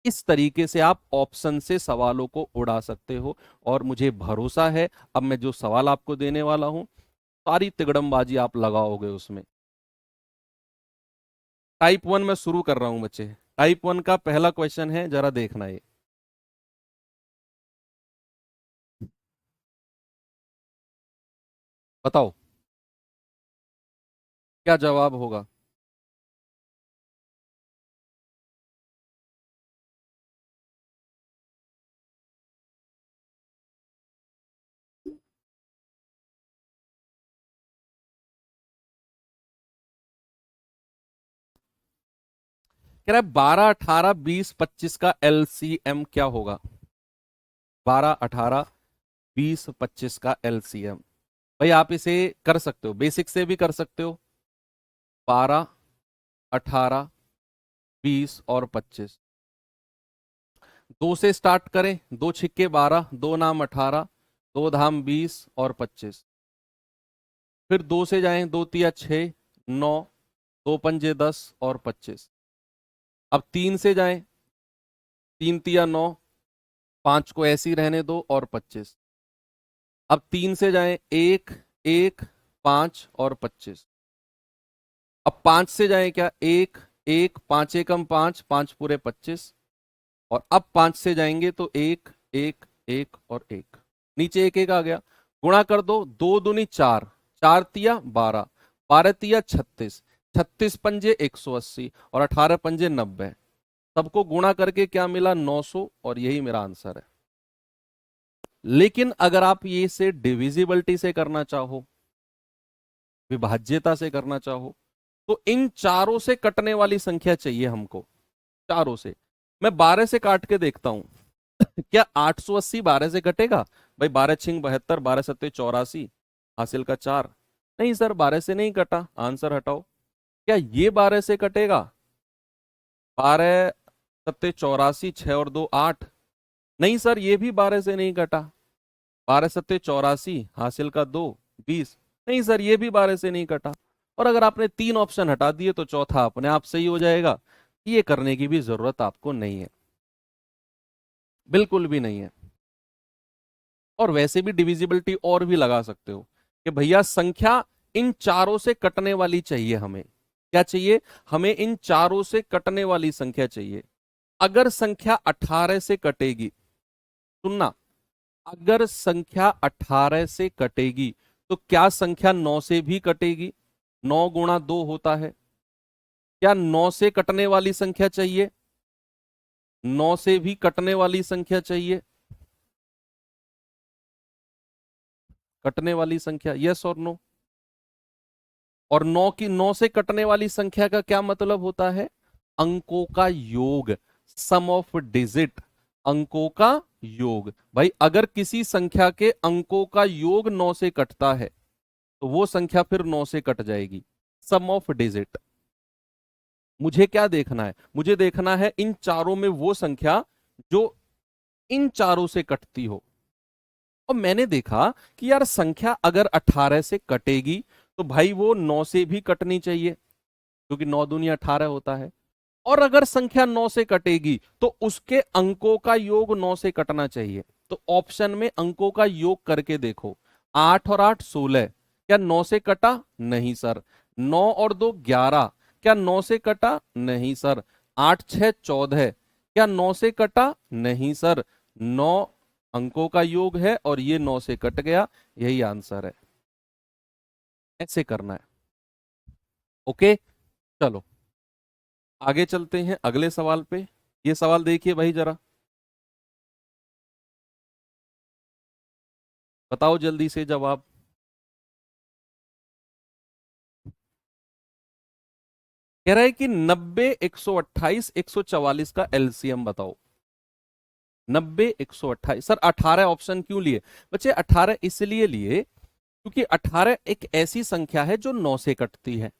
इस तरीके से आप ऑप्शन से सवालों को उड़ा सकते हो। और मुझे भरोसा है अब मैं जो सवाल आपको देने वाला हूं सारी तिगड़मबाजी आप लगाओगे उसमें। टाइप 1 में शुरू कर रहा हूं बच्चे। टाइप 1 का पहला क्वेश्चन है, जरा देखना ये। बताओ क्या जवाब होगा। कह रहा है 12 18 20 25 का एलसीएम क्या होगा? 12 18 20 25 का एलसीएम। भाई आप इसे कर सकते हो, बेसिक से भी कर सकते हो। 12 18 20 और 25। दो से स्टार्ट करें, दो छिक्के 12, दो नाम 18, दो धाम 20 और 25। फिर दो से जाएं, दो तिया 6, 9, दो पंजे 10 और 25। अब तीन से जाएं, तीन तिया 9, पांच को ऐसे ही रहने दो और 25। अब तीन से जाएं, एक, एक, पांच और 25। अब पांच से जाएं क्या, एक, एक, पांच एकम पांच, पांच पूरे 25। और अब पांच से जाएंगे तो एक, एक, एक और एक, नीचे एक एक आ गया। गुणा कर दो, दो दूनी चार, चार तिया 12, 12 तिया 36, 36 पंजे 180 और 18 पंजे 90। सबको गुणा करके क्या मिला? 900, और यही मेरा आंसर है। लेकिन अगर आप ये से डिविजिबिलिटी से करना चाहो, विभाज्यता से करना चाहो, तो इन चारों से कटने वाली संख्या चाहिए हमको, चारों से। मैं 12 से काट के देखता हूं क्या 880 12 से कटेगा? भाई 12 छिंग 72, 12 सत्ते 84, हासिल का 4। नहीं सर 12 से नहीं कटा, आंसर हटाओ। क्या ये 12 से कटेगा? 12 सत्ते 84, 6 और 2 8। नहीं सर ये भी 12 से नहीं कटा। 12 सत्ते 84, हासिल का 2 20। नहीं सर ये भी 12 से नहीं कटा। और अगर आपने तीन ऑप्शन हटा दिए तो चौथा अपने आप सही हो जाएगा। ये करने की भी जरूरत आपको नहीं है, बिल्कुल भी नहीं है। और वैसे भी डिविजिबिलिटी और भी लगा सकते हो कि भैया संख्या इन चारों से कटने वाली चाहिए हमें। क्या चाहिए? हमें इन चारों से कटने वाली संख्या चाहिए। अगर संख्या 18 से कटेगी, सुनना, अगर संख्या 18 से कटेगी तो क्या संख्या 9 से भी कटेगी? 9 गुणा 2 होता है। क्या 9 से कटने वाली संख्या चाहिए? 9 से भी कटने वाली संख्या चाहिए। कटने वाली संख्या, यस और नो? और 9 से कटने वाली संख्या का क्या मतलब होता है? अंकों का योग, सम ऑफ डिजिट, अंकों का योग। भाई अगर किसी संख्या के अंकों का योग 9 से कटता है तो वो संख्या फिर 9 से कट जाएगी, सम ऑफ डिजिट। मुझे क्या देखना है? मुझे देखना है इन चारों में वो संख्या जो इन चारों से कटती हो। और मैंने देखा कि यार संख्या अगर 18 से कटेगी तो भाई वो 9 से भी कटनी चाहिए, क्योंकि 9 दूनी 18 होता है। और अगर संख्या 9 से कटेगी तो उसके अंकों का योग 9 से कटना चाहिए। तो ऑप्शन में अंकों का योग करके देखो, 8 और 8 16, क्या 9 से कटा? नहीं सर। 9 और 2 11, क्या 9 से कटा? नहीं सर। 8 6 14, क्या 9 से कटा? नहीं सर। 9 अंकों का योग है और ये 9 से कट गया, यही आंसर है। ऐसे करना है। ओके, चलो आगे चलते हैं अगले सवाल पे। ये सवाल देखिए भाई जरा, बताओ जल्दी से जवाब। कह रहा है कि 90, 128, 144 का एलसीएम बताओ। 90, 128, सर 18 ऑप्शन क्यों लिए? बच्चे 18 इसलिए लिए क्योंकि 18 एक ऐसी संख्या है जो 9 से कटती है,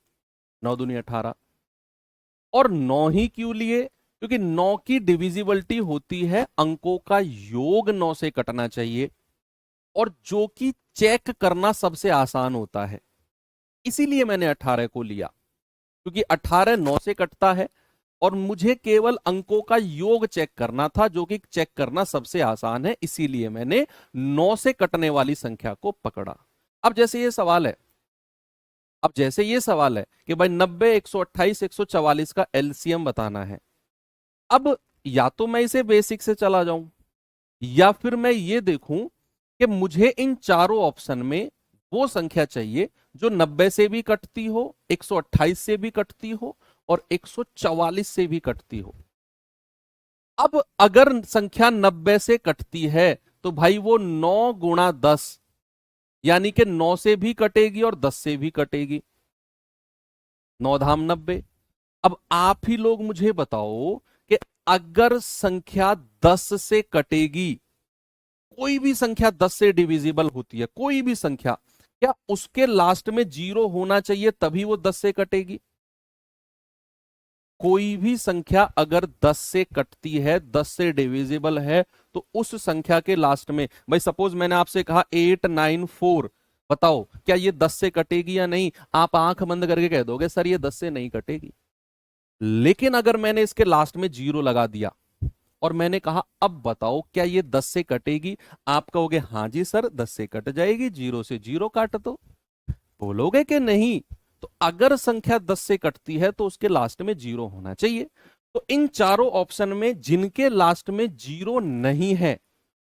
9 दूनी 18। और 9 ही क्यों लिए? क्योंकि 9 की डिविजिबिलिटी होती है अंकों का योग 9 से कटना चाहिए, और जो कि चेक करना सबसे आसान होता है। इसीलिए मैंने 18 को लिया, क्योंकि 18 9 से कटता है और मुझे केवल अंकों का योग चेक करना था, जो कि चेक करना सबसे आसान है। इसीलिए मैंने 9 से कटने वाली संख्या को पकड़ा। अब जैसे ये सवाल है, अब जैसे ये सवाल है कि भाई 90, 128, 144 का एलसीएम बताना है। अब या तो मैं इसे बेसिक से चला जाऊं, या फिर मैं ये देखूं कि मुझे इन चारों ऑप्शन में वो संख्या चाहिए जो 90 से भी कटती हो, 128 से भी कटती हो और 144 से भी कटती हो। अब अगर संख्या 90 से कटती है तो भाई वो 9 गुणा 10, यानी कि 9 से भी कटेगी और 10 से भी कटेगी। 9 धाम 90। अब आप ही लोग मुझे बताओ कि अगर संख्या 10 से कटेगी, कोई भी संख्या 10 से डिविजिबल होती है, कोई भी संख्या, क्या उसके लास्ट में जीरो होना चाहिए तभी वो 10 से कटेगी? कोई भी संख्या अगर 10 से कटती है, 10 से डिविजिबल है, तो उस संख्या के लास्ट में, भाई सपोज मैंने आपसे कहा 894, बताओ क्या ये 10 से कटेगी या नहीं? आप आंख बंद करके कह दोगे सर ये 10 से नहीं कटेगी। लेकिन अगर मैंने इसके लास्ट में जीरो लगा दिया और मैंने कहा अब बताओ क्या ये 10 से कटेगी, आप कहोगे हाँ जी सर 10 से कट जाएगी, जीरो से जीरो काट दो। बोलोगे कि नहीं? तो अगर संख्या 10 से कटती है तो उसके लास्ट में जीरो होना चाहिए। तो इन चारों ऑप्शन में जिनके लास्ट में जीरो नहीं है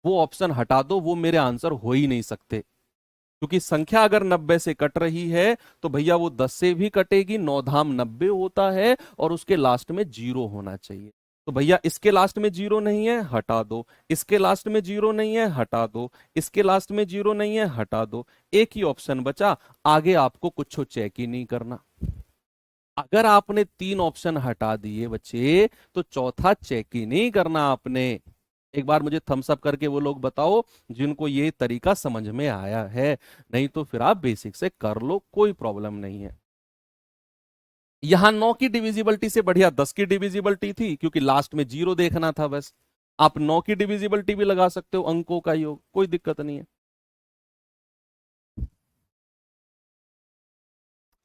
वो ऑप्शन हटा दो, वो मेरे आंसर हो ही नहीं सकते। क्योंकि संख्या अगर 90 से कट रही है तो भैया वो 10 से भी कटेगी, 9 धाम 90 होता है और उसके लास्ट में जीरो होना चाहिए। तो भैया इसके लास्ट में जीरो नहीं है, हटा दो। इसके लास्ट में जीरो नहीं है, हटा दो। इसके लास्ट में जीरो नहीं है, हटा दो। एक ही ऑप्शन बचा, आगे आपको कुछ चेक ही नहीं करना। अगर आपने तीन ऑप्शन हटा दिए बच्चे तो चौथा चेक ही नहीं करना आपने। एक बार मुझे थम्स अप करके वो लोग बताओ जिनको ये तरीका समझ में आया है, नहीं तो फिर आप बेसिक से कर लो, कोई प्रॉब्लम नहीं है। यहां 9 की डिविजिबिलिटी से बढ़िया 10 की डिविजिबिलिटी थी, क्योंकि लास्ट में जीरो देखना था बस। आप 9 की डिविजिबिलिटी भी लगा सकते हो, अंकों का योग, कोई दिक्कत नहीं है।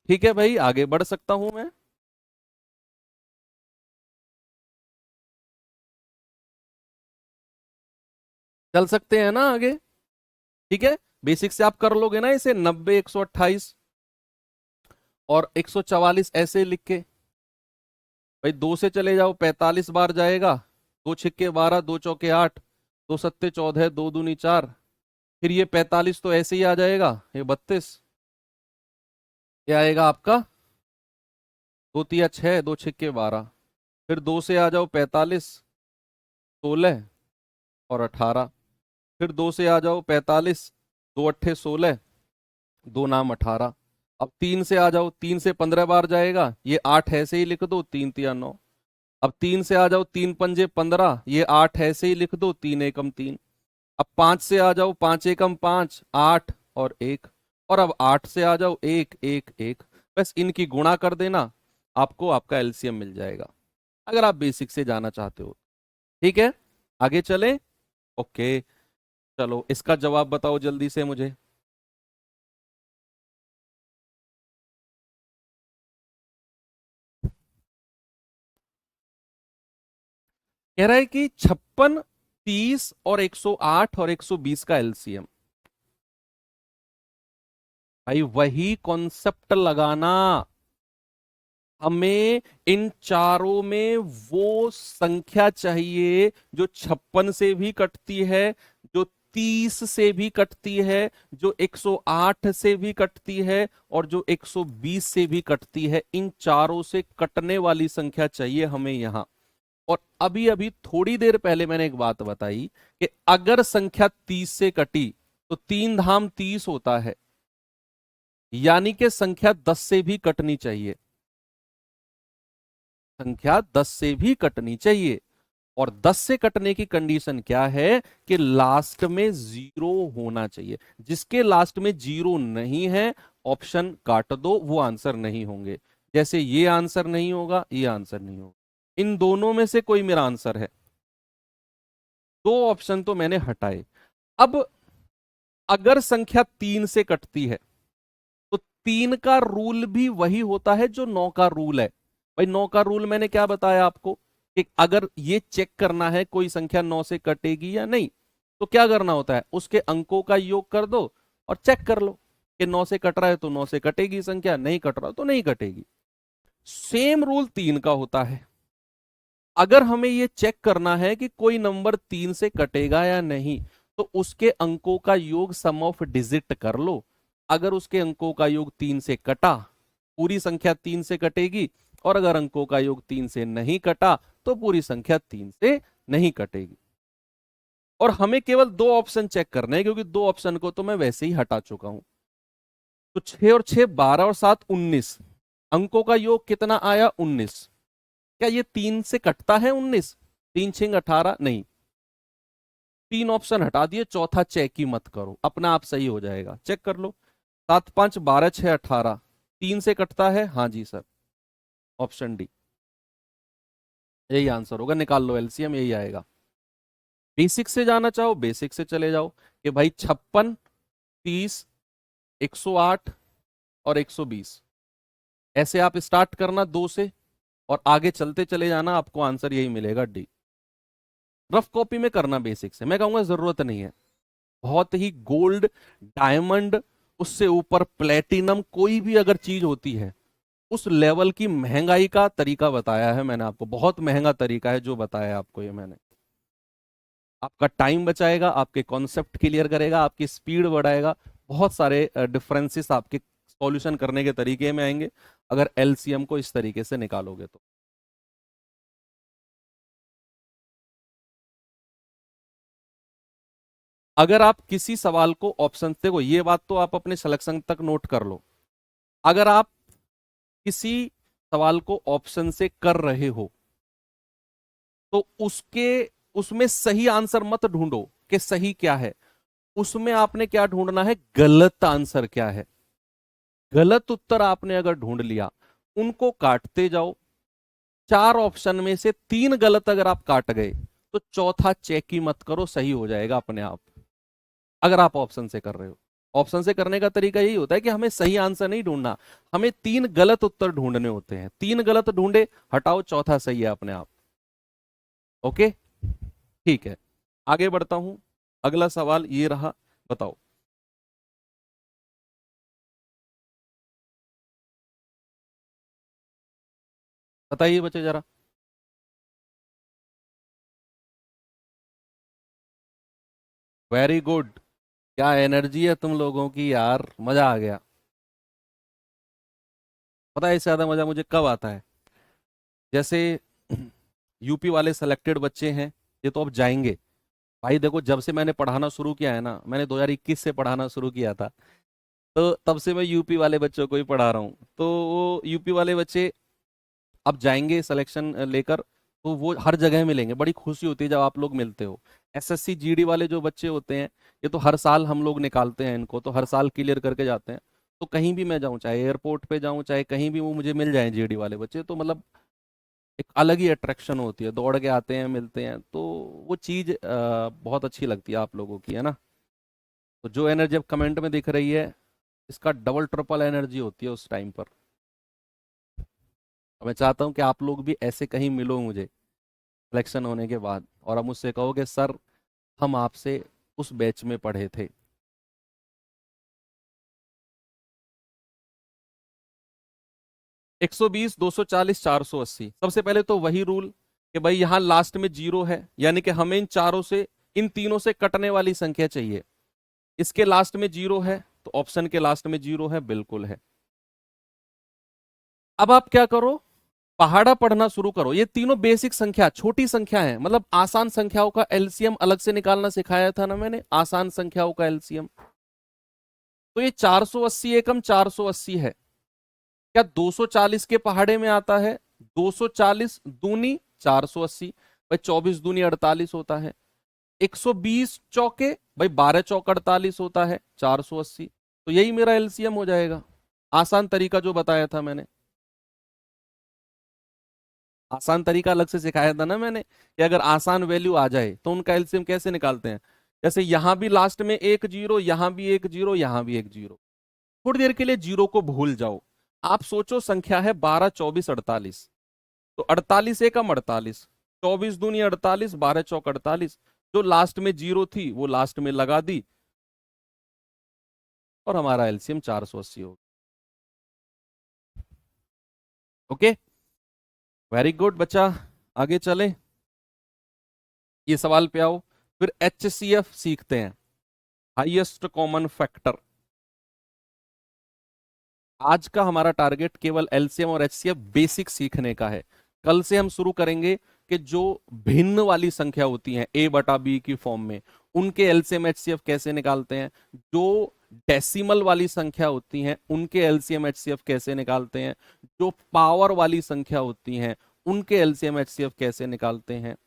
ठीक है भाई, आगे बढ़ सकता हूं मैं? चल सकते हैं ना आगे? ठीक है, बेसिक से आप कर लोगे ना इसे, 90 128 और 144 ऐसे लिख के। भाई 2 से चले जाओ, 45 बार जाएगा, 2 छिक्के 12, 2 चौके 8, 2 सत्ते 14, 2 दूनी 4, फिर ये 45 तो ऐसे ही आ जाएगा, ये 32, ये आएगा आपका 2 तिया 6, 2 छिक्के 12, फिर 2 से आ जाओ 45, 16 और 18, फिर 2 से आ जाओ 45, 2 अट्ठे 16, 2 नाम 18। अब 3 से आ जाओ, 3 से 15 बार जाएगा, ये 8 ऐसे ही लिख दो, 3 तिया 9। अब 3 से आ जाओ, 3 पंजे 15, ये 8 ऐसे ही लिख दो, 3 एकम 3। अब 5 से आ जाओ, 5 एकम 5, 8 और 1। और अब 8 से आ जाओ, 1 1 1। बस इनकी गुणा कर देना, आपको आपका एलसीएम मिल जाएगा, अगर आप बेसिक से जाना चाहते हो। ठीक है, आगे चलें। ओके, चलो इसका जवाब बताओ जल्दी से मुझे। कह रहा है कि 56, 30 और 108 और 120 का एलसीएम। भाई वही कॉन्सेप्ट लगाना, हमें इन चारों में वो संख्या चाहिए जो 56 से भी कटती है, जो 30 से भी कटती है, जो 108 से भी कटती है और जो 120 से भी कटती है। इन चारों से कटने वाली संख्या चाहिए हमें यहां। और अभी अभी थोड़ी देर पहले मैंने एक बात बताई कि अगर संख्या 30 से कटी तो 3 धाम 30 होता है, यानी कि संख्या 10 से भी कटनी चाहिए, संख्या 10 से भी कटनी चाहिए। और 10 से कटने की कंडीशन क्या है कि लास्ट में 0 होना चाहिए। जिसके लास्ट में 0 नहीं है, ऑप्शन काट दो, वो आंसर नहीं होंगे। जैसे ये आंसर नहीं होगा, ये आंसर नहीं होगा, इन दोनों में से कोई मेरा आंसर है। 2 ऑप्शन तो मैंने हटाए। अब अगर संख्या 3 से कटती है तो 3 का रूल भी वही होता है जो 9 का रूल है। भाई 9 का रूल मैंने क्या बताया आपको कि अगर ये चेक करना है कोई संख्या 9 से कटेगी या नहीं, तो क्या करना होता है, उसके अंकों का योग कर दो और चेक कर लो कि 9 से कट रहा है तो 9 से कटेगी संख्या, नहीं कट रहा तो नहीं कटेगी। सेम रूल 3 का होता है। अगर हमें ये चेक करना है कि कोई नंबर 3 से कटेगा या नहीं, तो उसके अंकों का योग सम ऑफ डिजिट कर लो। अगर उसके अंकों का योग 3 से कटा, पूरी संख्या 3 से कटेगी, और अगर अंकों का योग 3 से नहीं कटा तो पूरी संख्या 3 से नहीं कटेगी। और हमें केवल 2 ऑप्शन चेक करने हैं, क्योंकि 2 ऑप्शन को तो मैं वैसे ही हटा चुका हूं। तो 6 और 6 12 और 7 19, अंकों का योग कितना आया 19। क्या ये 3 से कटता है 19? 3 छिंग 18 नहीं। 3 ऑप्शन हटा दिए, चौथा चेक ही मत करो, अपना आप सही हो जाएगा, चेक कर लो। 7 5 12 6 18, 3 से कटता है, हाँ जी सर, ऑप्शन डी यही आंसर होगा। निकाल लो एलसीएम, यही आएगा। बेसिक से जाना चाहो बेसिक से चले जाओ कि भाई 56, 30, 108 और 120, ऐसे आप स्टार्ट करना 2 से और आगे चलते चले जाना, आपको आंसर यही मिलेगा, डी। रफ कॉपी में करना बेसिक से, मैं कहूंगा जरूरत नहीं है। बहुत ही गोल्ड, डायमंड, उससे ऊपर प्लेटिनम, कोई भी अगर चीज होती है उस लेवल की महंगाई का तरीका बताया है मैंने आपको, बहुत महंगा तरीका है जो बताया है आपको ये मैंने। आपका टाइम बचाएगा, आपके कॉन्सेप्ट क्लियर करेगा, आपकी स्पीड बढ़ाएगा, बहुत सारे डिफरेंसेस आपके सॉल्यूशन करने के तरीके में आएंगे अगर एलसीएम को इस तरीके से निकालोगे तो। अगर आप किसी सवाल को ऑप्शन, देखो ये बात तो आप अपने सिलेक्शन तक नोट कर लो, अगर आप किसी सवाल को ऑप्शन से कर रहे हो तो उसके उसमें सही आंसर मत ढूंढो कि सही क्या है, उसमें आपने क्या ढूंढना है, गलत आंसर क्या है। गलत उत्तर आपने अगर ढूंढ लिया, उनको काटते जाओ। 4 ऑप्शन में से 3 गलत अगर आप काट गए तो चौथा चेक ही मत करो, सही हो जाएगा अपने आप, अगर आप ऑप्शन से कर रहे हो। ऑप्शन से करने का तरीका यही होता है कि हमें सही आंसर नहीं ढूंढना, हमें 3 गलत उत्तर ढूंढने होते हैं। 3 गलत ढूंढे, हटाओ, चौथा सही है अपने आप। ओके, ठीक है, आगे बढ़ता हूं। अगला सवाल ये रहा, बताओ बताइए बच्चे जरा। Very good. क्या एनर्जी है तुम लोगों की यार, मजा आ गया। पता है इससे ज्यादा मजा मुझे कब आता है? जैसे यूपी वाले सिलेक्टेड बच्चे हैं, ये तो अब जाएंगे। भाई देखो, जब से मैंने पढ़ाना शुरू किया है ना, मैंने 2021 से पढ़ाना शुरू किया था, तो तब से मैं यूपी वाले बच्चों को ही पढ़ा रहा हूँ। तो वो यूपी वाले बच्चे अब जाएंगे सिलेक्शन लेकर, तो वो हर जगह मिलेंगे। बड़ी खुशी होती है जब आप लोग मिलते हो। एसएससी जीडी वाले जो बच्चे होते हैं, ये तो हर साल हम लोग निकालते हैं इनको, तो हर साल क्लियर करके जाते हैं। तो कहीं भी मैं जाऊं, चाहे एयरपोर्ट पे जाऊं, चाहे कहीं भी, वो मुझे मिल जाए जीडी वाले बच्चे, तो मतलब एक अलग ही अट्रैक्शन होती है। दौड़ के आते हैं, मिलते हैं, तो वो चीज़ बहुत अच्छी लगती है आप लोगों की, है ना। तो जो एनर्जी अब कमेंट में दिख रही है, इसका डबल ट्रिपल एनर्जी होती है उस टाइम पर। और मैं चाहता हूँ कि आप लोग भी ऐसे कहीं मिलो मुझे सिलेक्शन होने के बाद, और अब मुझसे कहोगे सर हम आपसे उस बैच में पढ़े थे। 120, 240, 480, सबसे पहले तो वही रूल कि भाई यहाँ लास्ट में जीरो है, यानी कि हमें इन चारों से, इन तीनों से कटने वाली संख्या चाहिए। इसके लास्ट में जीरो है, तो ऑप्शन के लास्ट में जीरो है, बिल्कुल है। अब आप क्या करो, पहाड़ा पढ़ना शुरू करो। ये तीनों बेसिक संख्या, छोटी संख्या है, मतलब आसान संख्याओं का एलसीएम अलग से निकालना सिखाया था ना मैंने, आसान संख्याओं का एलसीएम। तो ये 480 एकम 480 है। क्या 240 के पहाड़े में आता है? 240 दूनी 480, भाई 24 दूनी 48 होता है। 120 चौके, भाई 12 चौक 48 होता है, 480। तो यही मेरा एलसीएम हो जाएगा। आसान तरीका जो बताया था मैंने, आसान तरीका अलग से सिखाया था ना मैंने, कि अगर आसान वैल्यू आ जाए तो उनका एलसीएम कैसे निकालते हैं। जैसे यहां भी लास्ट में एक जीरो, यहां भी एक जीरो, यहां भी एक जीरो। थोड़ी देर के लिए जीरो को भूल जाओ। आप सोचो संख्या है 12, 24, 48। तो 48 एकम 48, 24 दूनी 48, 12 चौक 48। जो लास्ट में जीरो थी वो लास्ट में लगा दी, और हमारा एलसीएम 480 हो गया। ओके, वेरी गुड बच्चा। आगे चले, ये सवाल पे आओ। फिर एचसीएफ सीखते हैं, हाईएस्ट कॉमन फैक्टर। आज का हमारा टारगेट केवल एलसीएम और एचसीएफ बेसिक सीखने का है। कल से हम शुरू करेंगे कि जो भिन्न वाली संख्या होती हैं ए बटा बी की फॉर्म में, उनके एलसीएम एचसीएफ कैसे निकालते हैं। जो डेसिमल वाली संख्या होती हैं उनके एलसीएम एचसीएफ कैसे निकालते हैं। जो पावर वाली संख्या होती हैं उनके एलसीएम एचसीएफ कैसे निकालते हैं, है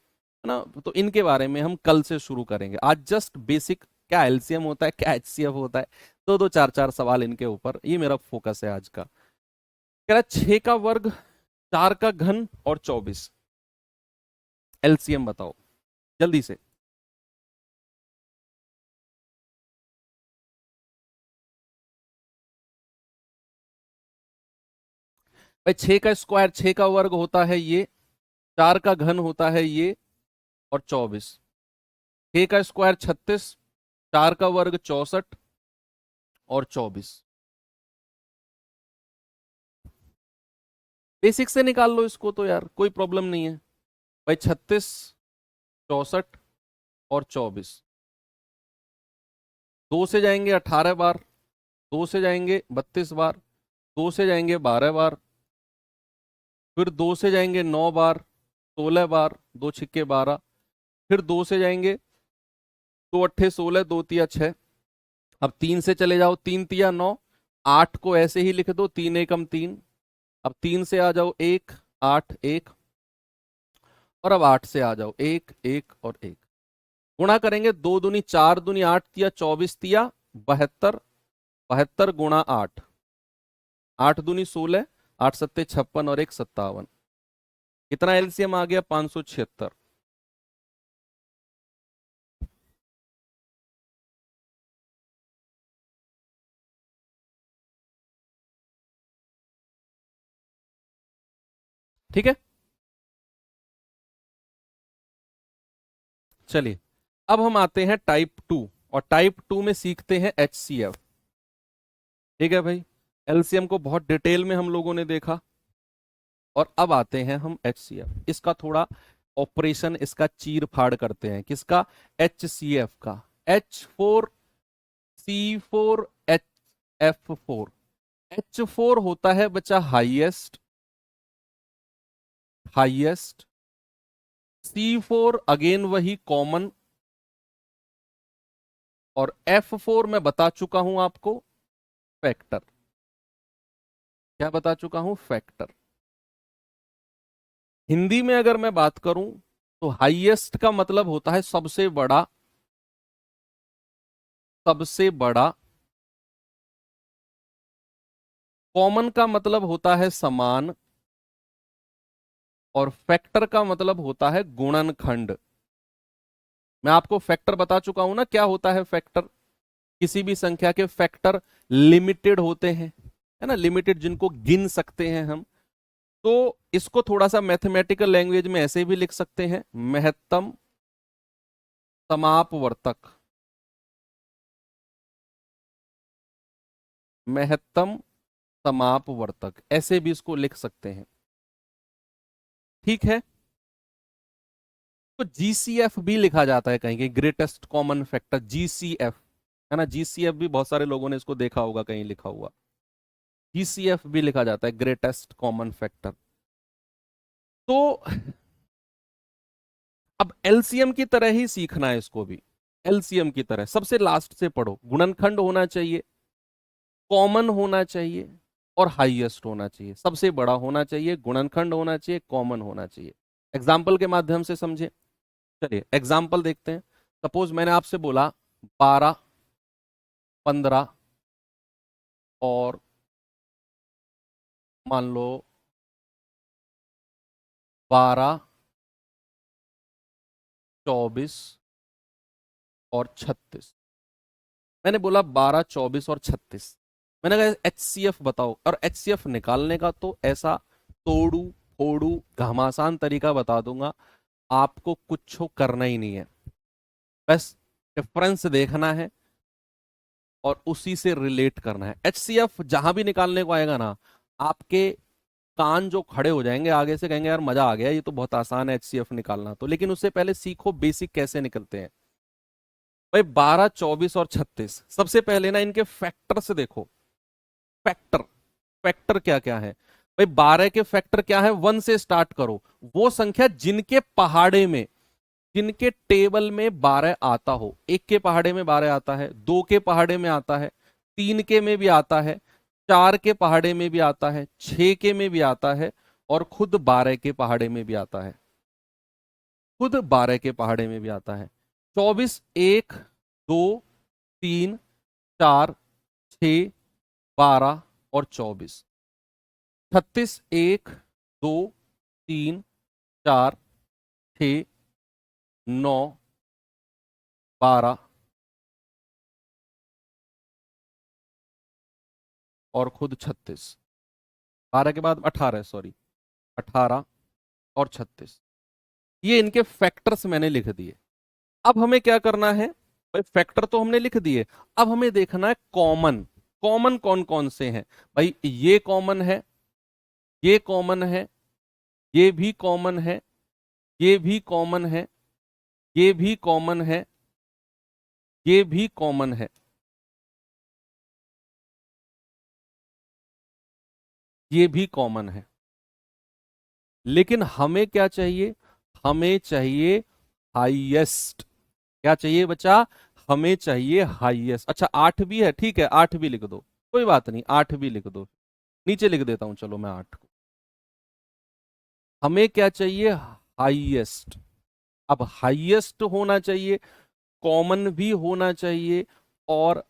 ना। तो इनके बारे में हम कल से शुरू करेंगे। आज जस्ट बेसिक, क्या एलसीएम होता है, क्या एचसीएफ होता है, दो दो चार चार सवाल इनके ऊपर, ये मेरा फोकस है आज का। कह रहा 6 का वर्ग, 4 का घन और 24, एलसीएम बताओ जल्दी से। भाई 6 का स्क्वायर, 6 का वर्ग होता है ये, 4 का घन होता है ये, और 24। 6 का स्क्वायर 36, 4 का वर्ग 64, और 24। बेसिक से निकाल लो इसको तो यार, कोई प्रॉब्लम नहीं है। भाई 36, 64 और 24, दो से जाएंगे 18 बार, दो से जाएंगे 32 बार, दो से जाएंगे 12 बार, फिर दो से जाएंगे 9 बार, 16 बार, दो छिक्के 12, फिर दो से जाएंगे, दो अट्ठे 16, दो तिया 6। अब तीन से चले जाओ, तीन तिया 9, 8 को ऐसे ही लिख दो, तीन एकम तीन। अब तीन से आ जाओ एक, 8 1, और अब 8 से आ जाओ एक, एक और एक। गुणा करेंगे, दो दूनी चार, दूनी 8 तिया 24 तिया 72, 72 गुणा 8, 8 दूनी 16, 8 सत्ते 56 और एक 57। कितना एलसीएम आ गया? 576। ठीक है, चलिए अब हम आते हैं टाइप टू, और टाइप टू में सीखते हैं एचसीएफ। ठीक है भाई, एलसीएम को बहुत डिटेल में हम लोगों ने देखा, और अब आते हैं हम HCF, इसका थोड़ा ऑपरेशन, इसका चीर फाड़ करते हैं। किसका? HCF का। H4C4F4। H4 होता है बच्चा हाईएस्ट, हाईएस्ट। C4 अगेन वही कॉमन, और F4 मैं बता चुका हूं आपको, फैक्टर। क्या बता चुका हूं? फैक्टर। हिंदी में अगर मैं बात करूं तो हाईएस्ट का मतलब होता है सबसे बड़ा, सबसे बड़ा। कॉमन का मतलब होता है समान, और फैक्टर का मतलब होता है गुणनखंड। मैं आपको फैक्टर बता चुका हूं ना, क्या होता है फैक्टर। किसी भी संख्या के फैक्टर लिमिटेड होते हैं, है ना, लिमिटेड, जिनको गिन सकते हैं हम। तो इसको थोड़ा सा मैथमेटिकल लैंग्वेज में ऐसे भी लिख सकते हैं, महत्तम समापवर्तक। महत्तम समापवर्तक, ऐसे भी इसको लिख सकते हैं। ठीक है। तो GCF भी लिखा जाता है कहीं कहीं, ग्रेटेस्ट कॉमन फैक्टर, GCF, है ना। GCF भी बहुत सारे लोगों ने इसको देखा होगा कहीं लिखा हुआ। GCF भी लिखा जाता है, ग्रेटेस्ट कॉमन फैक्टर। तो अब एलसीएम की तरह ही सीखना है इसको भी। एलसीएम की तरह सबसे लास्ट से पढ़ो। गुणनखंड होना चाहिए, कॉमन होना चाहिए, और हाईएस्ट होना चाहिए। सबसे बड़ा होना चाहिए, गुणनखंड होना चाहिए, कॉमन होना चाहिए। एग्जाम्पल के माध्यम से समझे। चलिए एग्जाम्पल देखते हैं। सपोज मैंने आपसे बोला 12, 15 और मान लो 12, 24 और 36। मैंने बोला 12, 24 और 36। मैंने कहा HCF बताओ, और HCF निकालने का तो ऐसा तोड़ू फोड़ू घमासान तरीका बता दूंगा, आपको कुछ करना ही नहीं है। बस डिफरेंस देखना है और उसी से रिलेट करना है। HCF जहां भी निकालने को आएगा ना, आपके कान जो खड़े हो जाएंगे आगे से, कहेंगे यार मजा आ गया, ये तो बहुत आसान है HCF निकालना। तो लेकिन उससे पहले सीखो बेसिक कैसे निकलते हैं। भाई 12, 24 और 36, सबसे पहले ना इनके फैक्टर से देखो। फैक्टर, फैक्टर क्या क्या है भाई? 12 के फैक्टर क्या है? 1 से स्टार्ट करो। वो संख्या जिनके पहाड़े में, जिनके टेबल में 12 आता हो। एक के पहाड़े में 12 आता है, दो के पहाड़े में आता है, तीन के में भी आता है, चार के पहाड़े में भी आता है, 6 के में भी आता है, और खुद 12 के पहाड़े में भी आता है। खुद 12 के पहाड़े में भी आता है। 24, 1, 2, 3, 4, 6, 12 और 24। 36, 1, 2, 3, 4, 6, 9, 12 और खुद 36। 12 के बाद 18, सॉरी, 18 और 36। ये इनके फैक्टर्स मैंने लिख दिए। अब हमें क्या करना है भाई? फैक्टर तो हमने लिख दिए, अब हमें देखना है कॉमन। कॉमन कौन कौन से हैं भाई? ये कॉमन है, ये कॉमन है, ये भी कॉमन है, ये भी कॉमन है, ये भी कॉमन है, ये भी कॉमन है, ये भी कॉमन है। लेकिन हमें क्या चाहिए? हमें चाहिए हाईएस्ट। क्या चाहिए बच्चा? हमें चाहिए हाईएस्ट। अच्छा 8 भी है, ठीक है 8 भी लिख दो, कोई बात नहीं, 8 भी लिख दो। नीचे लिख देता हूं चलो मैं 8 को। हमें क्या चाहिए? हाईएस्ट। अब हाईएस्ट होना चाहिए, कॉमन भी होना चाहिए, और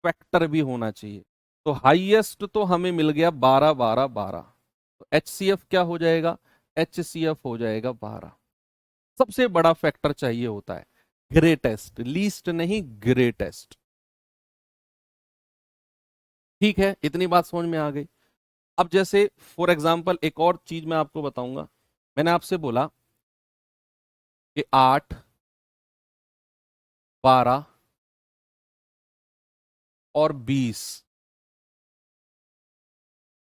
फैक्टर भी होना चाहिए। तो हाईएस्ट तो हमें मिल गया 12, 12, 12। तो HCF क्या हो जाएगा? HCF हो जाएगा 12। सबसे बड़ा फैक्टर चाहिए होता है, ग्रेटेस्ट, लीस्ट नहीं, ग्रेटेस्ट। ठीक है, इतनी बात समझ में आ गई। अब जैसे फॉर एग्जाम्पल एक और चीज मैं आपको बताऊंगा। मैंने आपसे बोला कि 8, 12 और 20।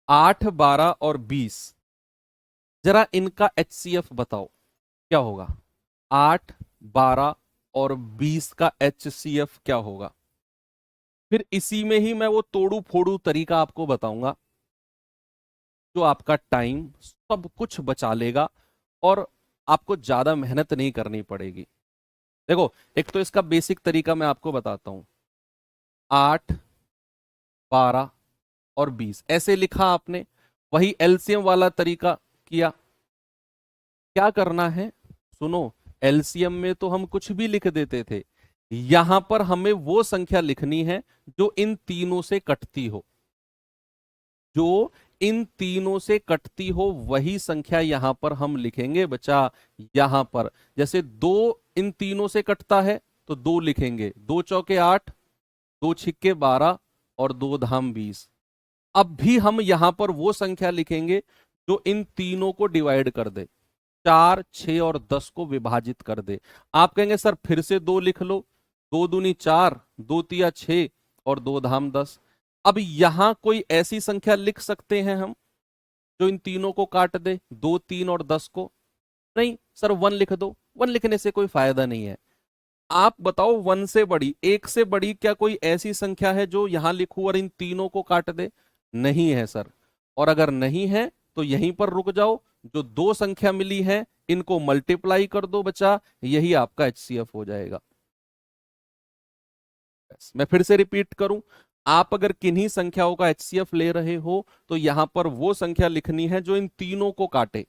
8, 12 और 20 जरा इनका HCF बताओ क्या होगा। 8, 12 और 20 का HCF क्या होगा। फिर इसी में ही मैं वो तोड़ू फोड़ू तरीका आपको बताऊंगा जो आपका टाइम सब कुछ बचा लेगा और आपको ज्यादा मेहनत नहीं करनी पड़ेगी। देखो, एक तो इसका बेसिक तरीका मैं आपको बताता हूं। 8, 12 और 20 ऐसे लिखा आपने, वही एलसीएम वाला तरीका किया। क्या करना है, सुनो, एलसीएम में तो हम कुछ भी लिख देते थे, यहां पर हमें वो संख्या लिखनी है जो इन तीनों से कटती हो। जो इन तीनों से कटती हो वही संख्या यहां पर हम लिखेंगे बच्चा। यहां पर जैसे 2 इन तीनों से कटता है तो 2 लिखेंगे, 2 चौके 8, 2 छिक्के 12 और 2 धाम 20। अब भी हम यहां पर वो संख्या लिखेंगे जो इन तीनों को डिवाइड कर दे, 4, 6 और 10 को विभाजित कर दे। आप कहेंगे सर फिर से 2 लिख लो, 2 दूनी 4, 2 तिया 6 और 2 धाम 10। अब यहां कोई ऐसी संख्या लिख सकते हैं हम जो इन तीनों को काट दे, 2, 3 और 10 को। नहीं सर 1 लिख दो, 1 लिखने से कोई फायदा नहीं है। आप बताओ 1 से बड़ी, 1 से बड़ी क्या कोई ऐसी संख्या है जो यहां लिखूं और इन तीनों को काट दे। नहीं है सर। और अगर नहीं है तो यहीं पर रुक जाओ, जो 2 संख्या मिली है इनको मल्टीप्लाई कर दो बच्चा, यही आपका HCF हो जाएगा। मैं फिर से रिपीट करूं, आप अगर किन्हीं संख्याओं का HCF ले रहे हो तो यहां पर वो संख्या लिखनी है जो इन तीनों को काटे।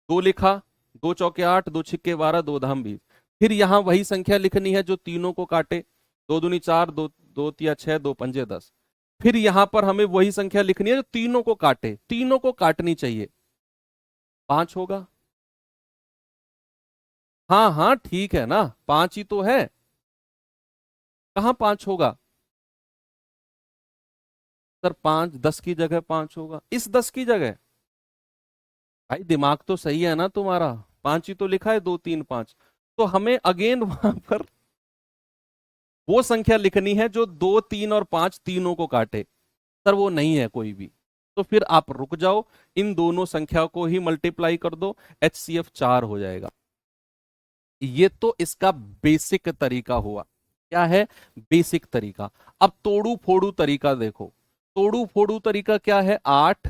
2 लिखा, 2 चौके 8, 2 छिक्के 12, 2 धाम 20। फिर यहां वही संख्या लिखनी है जो तीनों को काटे, 2 दूनी 4, 2 तिया 6, 2 पंजे 10। फिर यहां पर हमें वही संख्या लिखनी है जो तीनों को काटे, तीनों को काटनी चाहिए, 5 होगा। हाँ हाँ ठीक है ना, 5 ही तो है। कहां 5 होगा सर, 5 10 की जगह 5 होगा, इस 10 की जगह। भाई दिमाग तो सही है ना तुम्हारा, 5 ही तो लिखा है, 2 3 5। तो हमें अगेन वहां पर वो संख्या लिखनी है जो 2 3 और 5 तीनों को काटे। सर वो नहीं है कोई भी, तो फिर आप रुक जाओ, इन दोनों संख्या को ही मल्टीप्लाई कर दो, HCF 4 हो जाएगा। ये तो इसका बेसिक तरीका हुआ। क्या है बेसिक तरीका। अब तोड़ू फोड़ू तरीका देखो। तोड़ू फोड़ू तरीका क्या है, 8,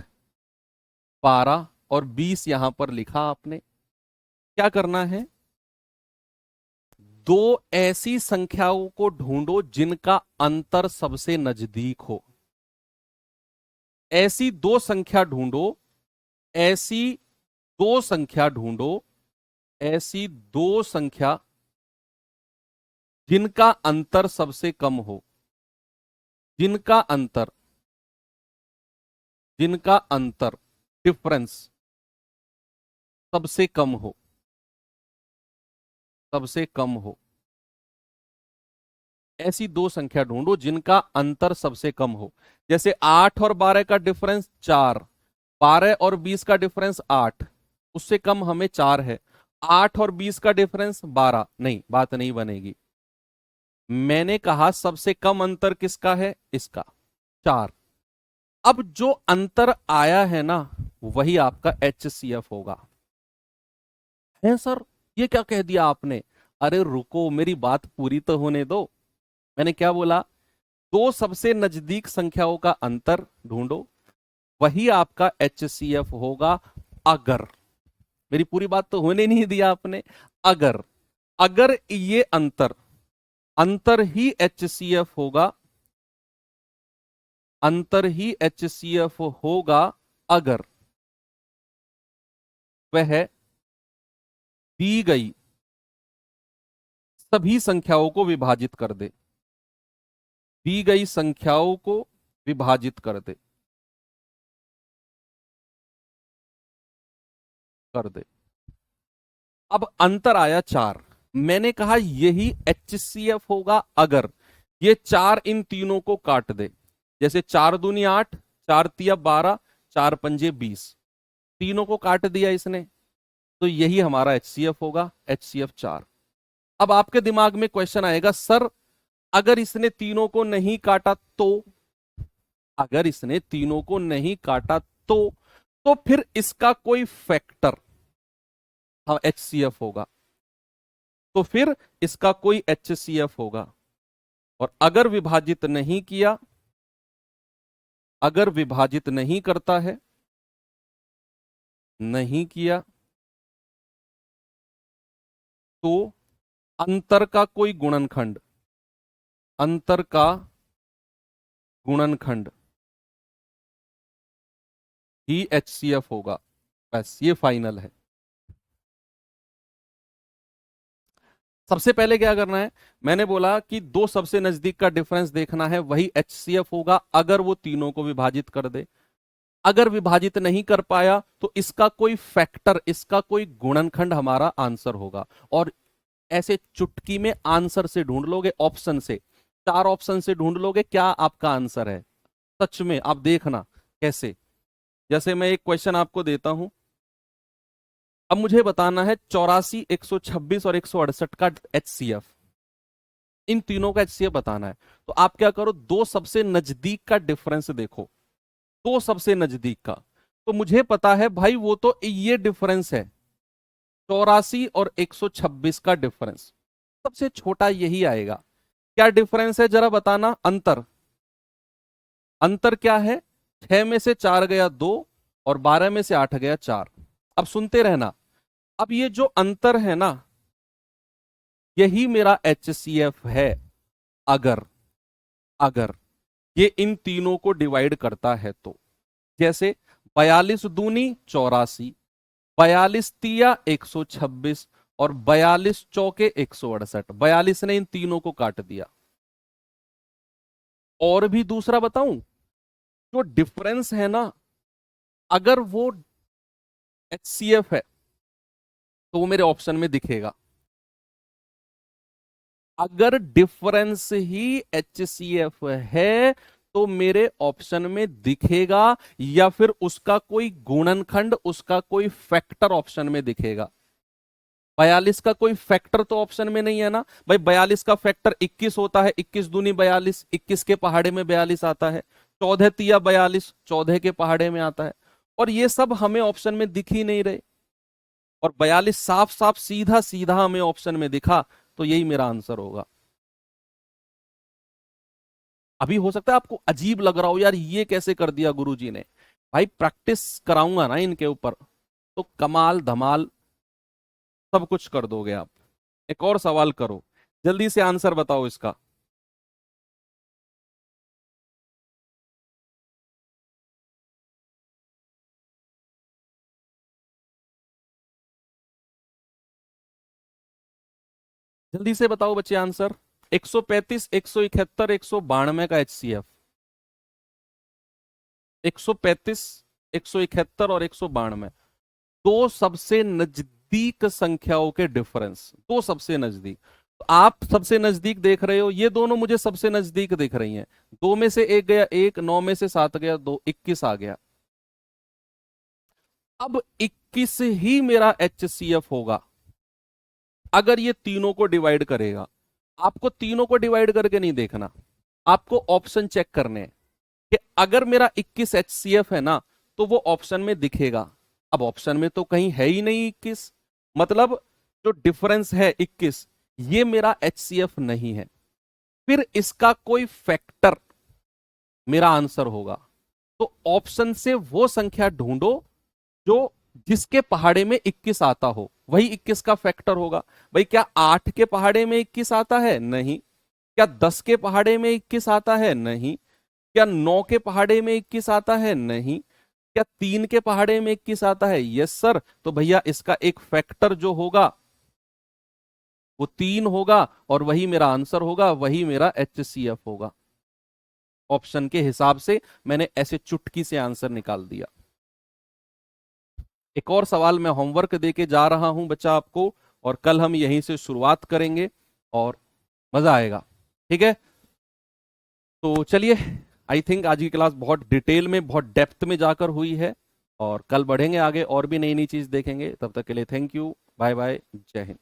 12 और 20 यहां पर लिखा आपने। क्या करना है, 2 ऐसी संख्याओं को ढूंढो जिनका अंतर सबसे नजदीक हो। ऐसी 2 संख्या ढूंढो, ऐसी 2 संख्या ढूंढो, ऐसी 2 संख्या जिनका अंतर सबसे कम हो। जिनका अंतर, जिनका अंतर डिफरेंस सबसे कम हो, सबसे कम हो। ऐसी 2 संख्या ढूंढो जिनका अंतर सबसे कम हो। जैसे 8 और 12 का डिफरेंस 4, 12 और 20 का डिफरेंस 8, उससे कम हमें 4 है। 8 और 20 का डिफरेंस 12, नहीं बात नहीं बनेगी। मैंने कहा सबसे कम अंतर किसका है, इसका, 4। अब जो अंतर आया है ना वही आपका HCF होगा। है सर, ये क्या कह दिया आपने। अरे रुको, मेरी बात पूरी तो होने दो। मैंने क्या बोला, 2 सबसे नजदीक संख्याओं का अंतर ढूंढो, वही आपका HCF होगा। अगर, मेरी पूरी बात तो होने नहीं दिया आपने। अगर, अगर ये अंतर, अंतर ही HCF होगा, अंतर ही HCF होगा अगर वह दी गई सभी संख्याओं को विभाजित कर दे, दी गई संख्याओं को विभाजित कर दे, कर दे। अब अंतर आया 4, मैंने कहा यही HCF होगा अगर ये 4 इन तीनों को काट दे। जैसे 4 दूनी 8, 4 तिया 12, 4 पंजे 20, तीनों को काट दिया इसने, तो यही हमारा HCF होगा, HCF 4। अब आपके दिमाग में क्वेश्चन आएगा, सर अगर इसने तीनों को नहीं काटा तो, अगर इसने तीनों को नहीं काटा तो तो फिर इसका कोई फैक्टर, हाँ HCF होगा, तो फिर इसका कोई HCF होगा। और अगर विभाजित नहीं किया, अगर विभाजित नहीं करता है, नहीं किया, तो अंतर का कोई गुणनखंड, अंतर का गुणनखंड ही HCF होगा। बस ये फाइनल है। सबसे पहले क्या करना है, मैंने बोला कि दो सबसे नजदीक का डिफरेंस देखना है, वही HCF होगा अगर वो तीनों को विभाजित कर दे। अगर विभाजित नहीं कर पाया तो इसका कोई फैक्टर, इसका कोई गुणनखंड हमारा आंसर होगा। और ऐसे चुटकी में आंसर से ढूंढ लोगे, ऑप्शन से, 4 ऑप्शन से ढूंढ लोगे क्या आपका आंसर है। सच में आप देखना कैसे। जैसे मैं एक क्वेश्चन आपको देता हूं, अब मुझे बताना है 84, 126 और 168 का HCF, इन तीनों का HCF बताना है। तो आप क्या करो, दो सबसे नजदीक का डिफरेंस देखो, दो सबसे नजदीक का। तो मुझे पता है भाई वो तो ये डिफरेंस है, 84 और 126 का डिफरेंस, सबसे छोटा यही आएगा। क्या डिफरेंस है जरा बताना, अंतर, अंतर क्या है, 6 में से 4 गया 2 और 12 में से 8 गया 4। अब सुनते रहना, अब ये जो अंतर है ना, यही मेरा HCF है। अगर, अगर ये इन तीनों को डिवाइड करता है तो, जैसे 42 दूनी 84, 42 तिया 126 और 42 चौके 168, 42 ने इन तीनों को काट दिया। और भी दूसरा बताऊं, जो डिफरेंस है ना, अगर वो HCF है तो वो मेरे ऑप्शन में दिखेगा। अगर डिफरेंस ही HCF है तो मेरे ऑप्शन में दिखेगा, या फिर उसका कोई गुणनखंड, उसका कोई फैक्टर ऑप्शन में दिखेगा। 42 का कोई फैक्टर तो ऑप्शन में नहीं है ना भाई, 42 का फैक्टर 21 होता है, 21 दूनी 42, 21 के पहाड़े में 42 आता है, 14 तिया 42, 14 के पहाड़े में आता है। और ये सब हमें ऑप्शन में दिख ही नहीं रहे, और 42 साफ साफ सीधा सीधा हमें ऑप्शन में दिखा, तो यही मेरा आंसर होगा। अभी हो सकता है आपको अजीब लग रहा हो, यार ये कैसे कर दिया गुरुजी ने। भाई प्रैक्टिस कराऊंगा ना इनके ऊपर, तो कमाल धमाल सब कुछ कर दोगे आप। एक और सवाल करो, जल्दी से आंसर बताओ इसका। जल्दी से बताओ बच्चे आंसर। 135, 171, 192 का HCF, 135, 171 और 192, दो सबसे नजदीक संख्याओं के डिफरेंस, दो सबसे नजदीक। तो आप सबसे नजदीक देख रहे हो, ये दोनों मुझे सबसे नजदीक दिख रही हैं। 2 में से 1 गया 1, 9 में से 7 गया 2, 21 आ गया। अब 21 ही मेरा HCF होगा अगर ये तीनों को डिवाइड करेगा। आपको तीनों को डिवाइड करके नहीं देखना, आपको ऑप्शन चेक करने हैं कि अगर मेरा 21 HCF है ना, तो वो ऑप्शन में दिखेगा। अब ऑप्शन में तो कहीं है ही नहीं 21, मतलब जो डिफरेंस है 21, ये मेरा HCF नहीं है। फिर इसका कोई फैक्टर मेरा आंसर होगा। तो ऑप्शन से वो संख्या ढूंढो जो, जिसके पहाड़े में 21 आता हो, वही 21 का फैक्टर होगा। भाई क्या 8 के पहाड़े में 21 आता है? नहीं। क्या 10 के पहाड़े में 21 आता है? नहीं। क्या 9 के पहाड़े में 21 आता है? नहीं। क्या 3 के पहाड़े में 21 आता है? Yes sir. तो भैया इसका एक फैक्टर जो होगा वो 3 होगा, और वही मेरा आंसर होगा, वही मेरा HCF होगा। ऑप्शन के हिसाब से मैंने ऐसे चुटकी से आंसर निकाल दिया। एक और सवाल मैं होमवर्क देके जा रहा हूं बच्चा आपको, और कल हम यहीं से शुरुआत करेंगे और मजा आएगा। ठीक है, तो चलिए, आई थिंक आज की क्लास बहुत डिटेल में, बहुत डेप्थ में जाकर हुई है, और कल बढ़ेंगे आगे और भी नई नई चीज देखेंगे। तब तक के लिए थैंक यू, बाय बाय, जय हिंद।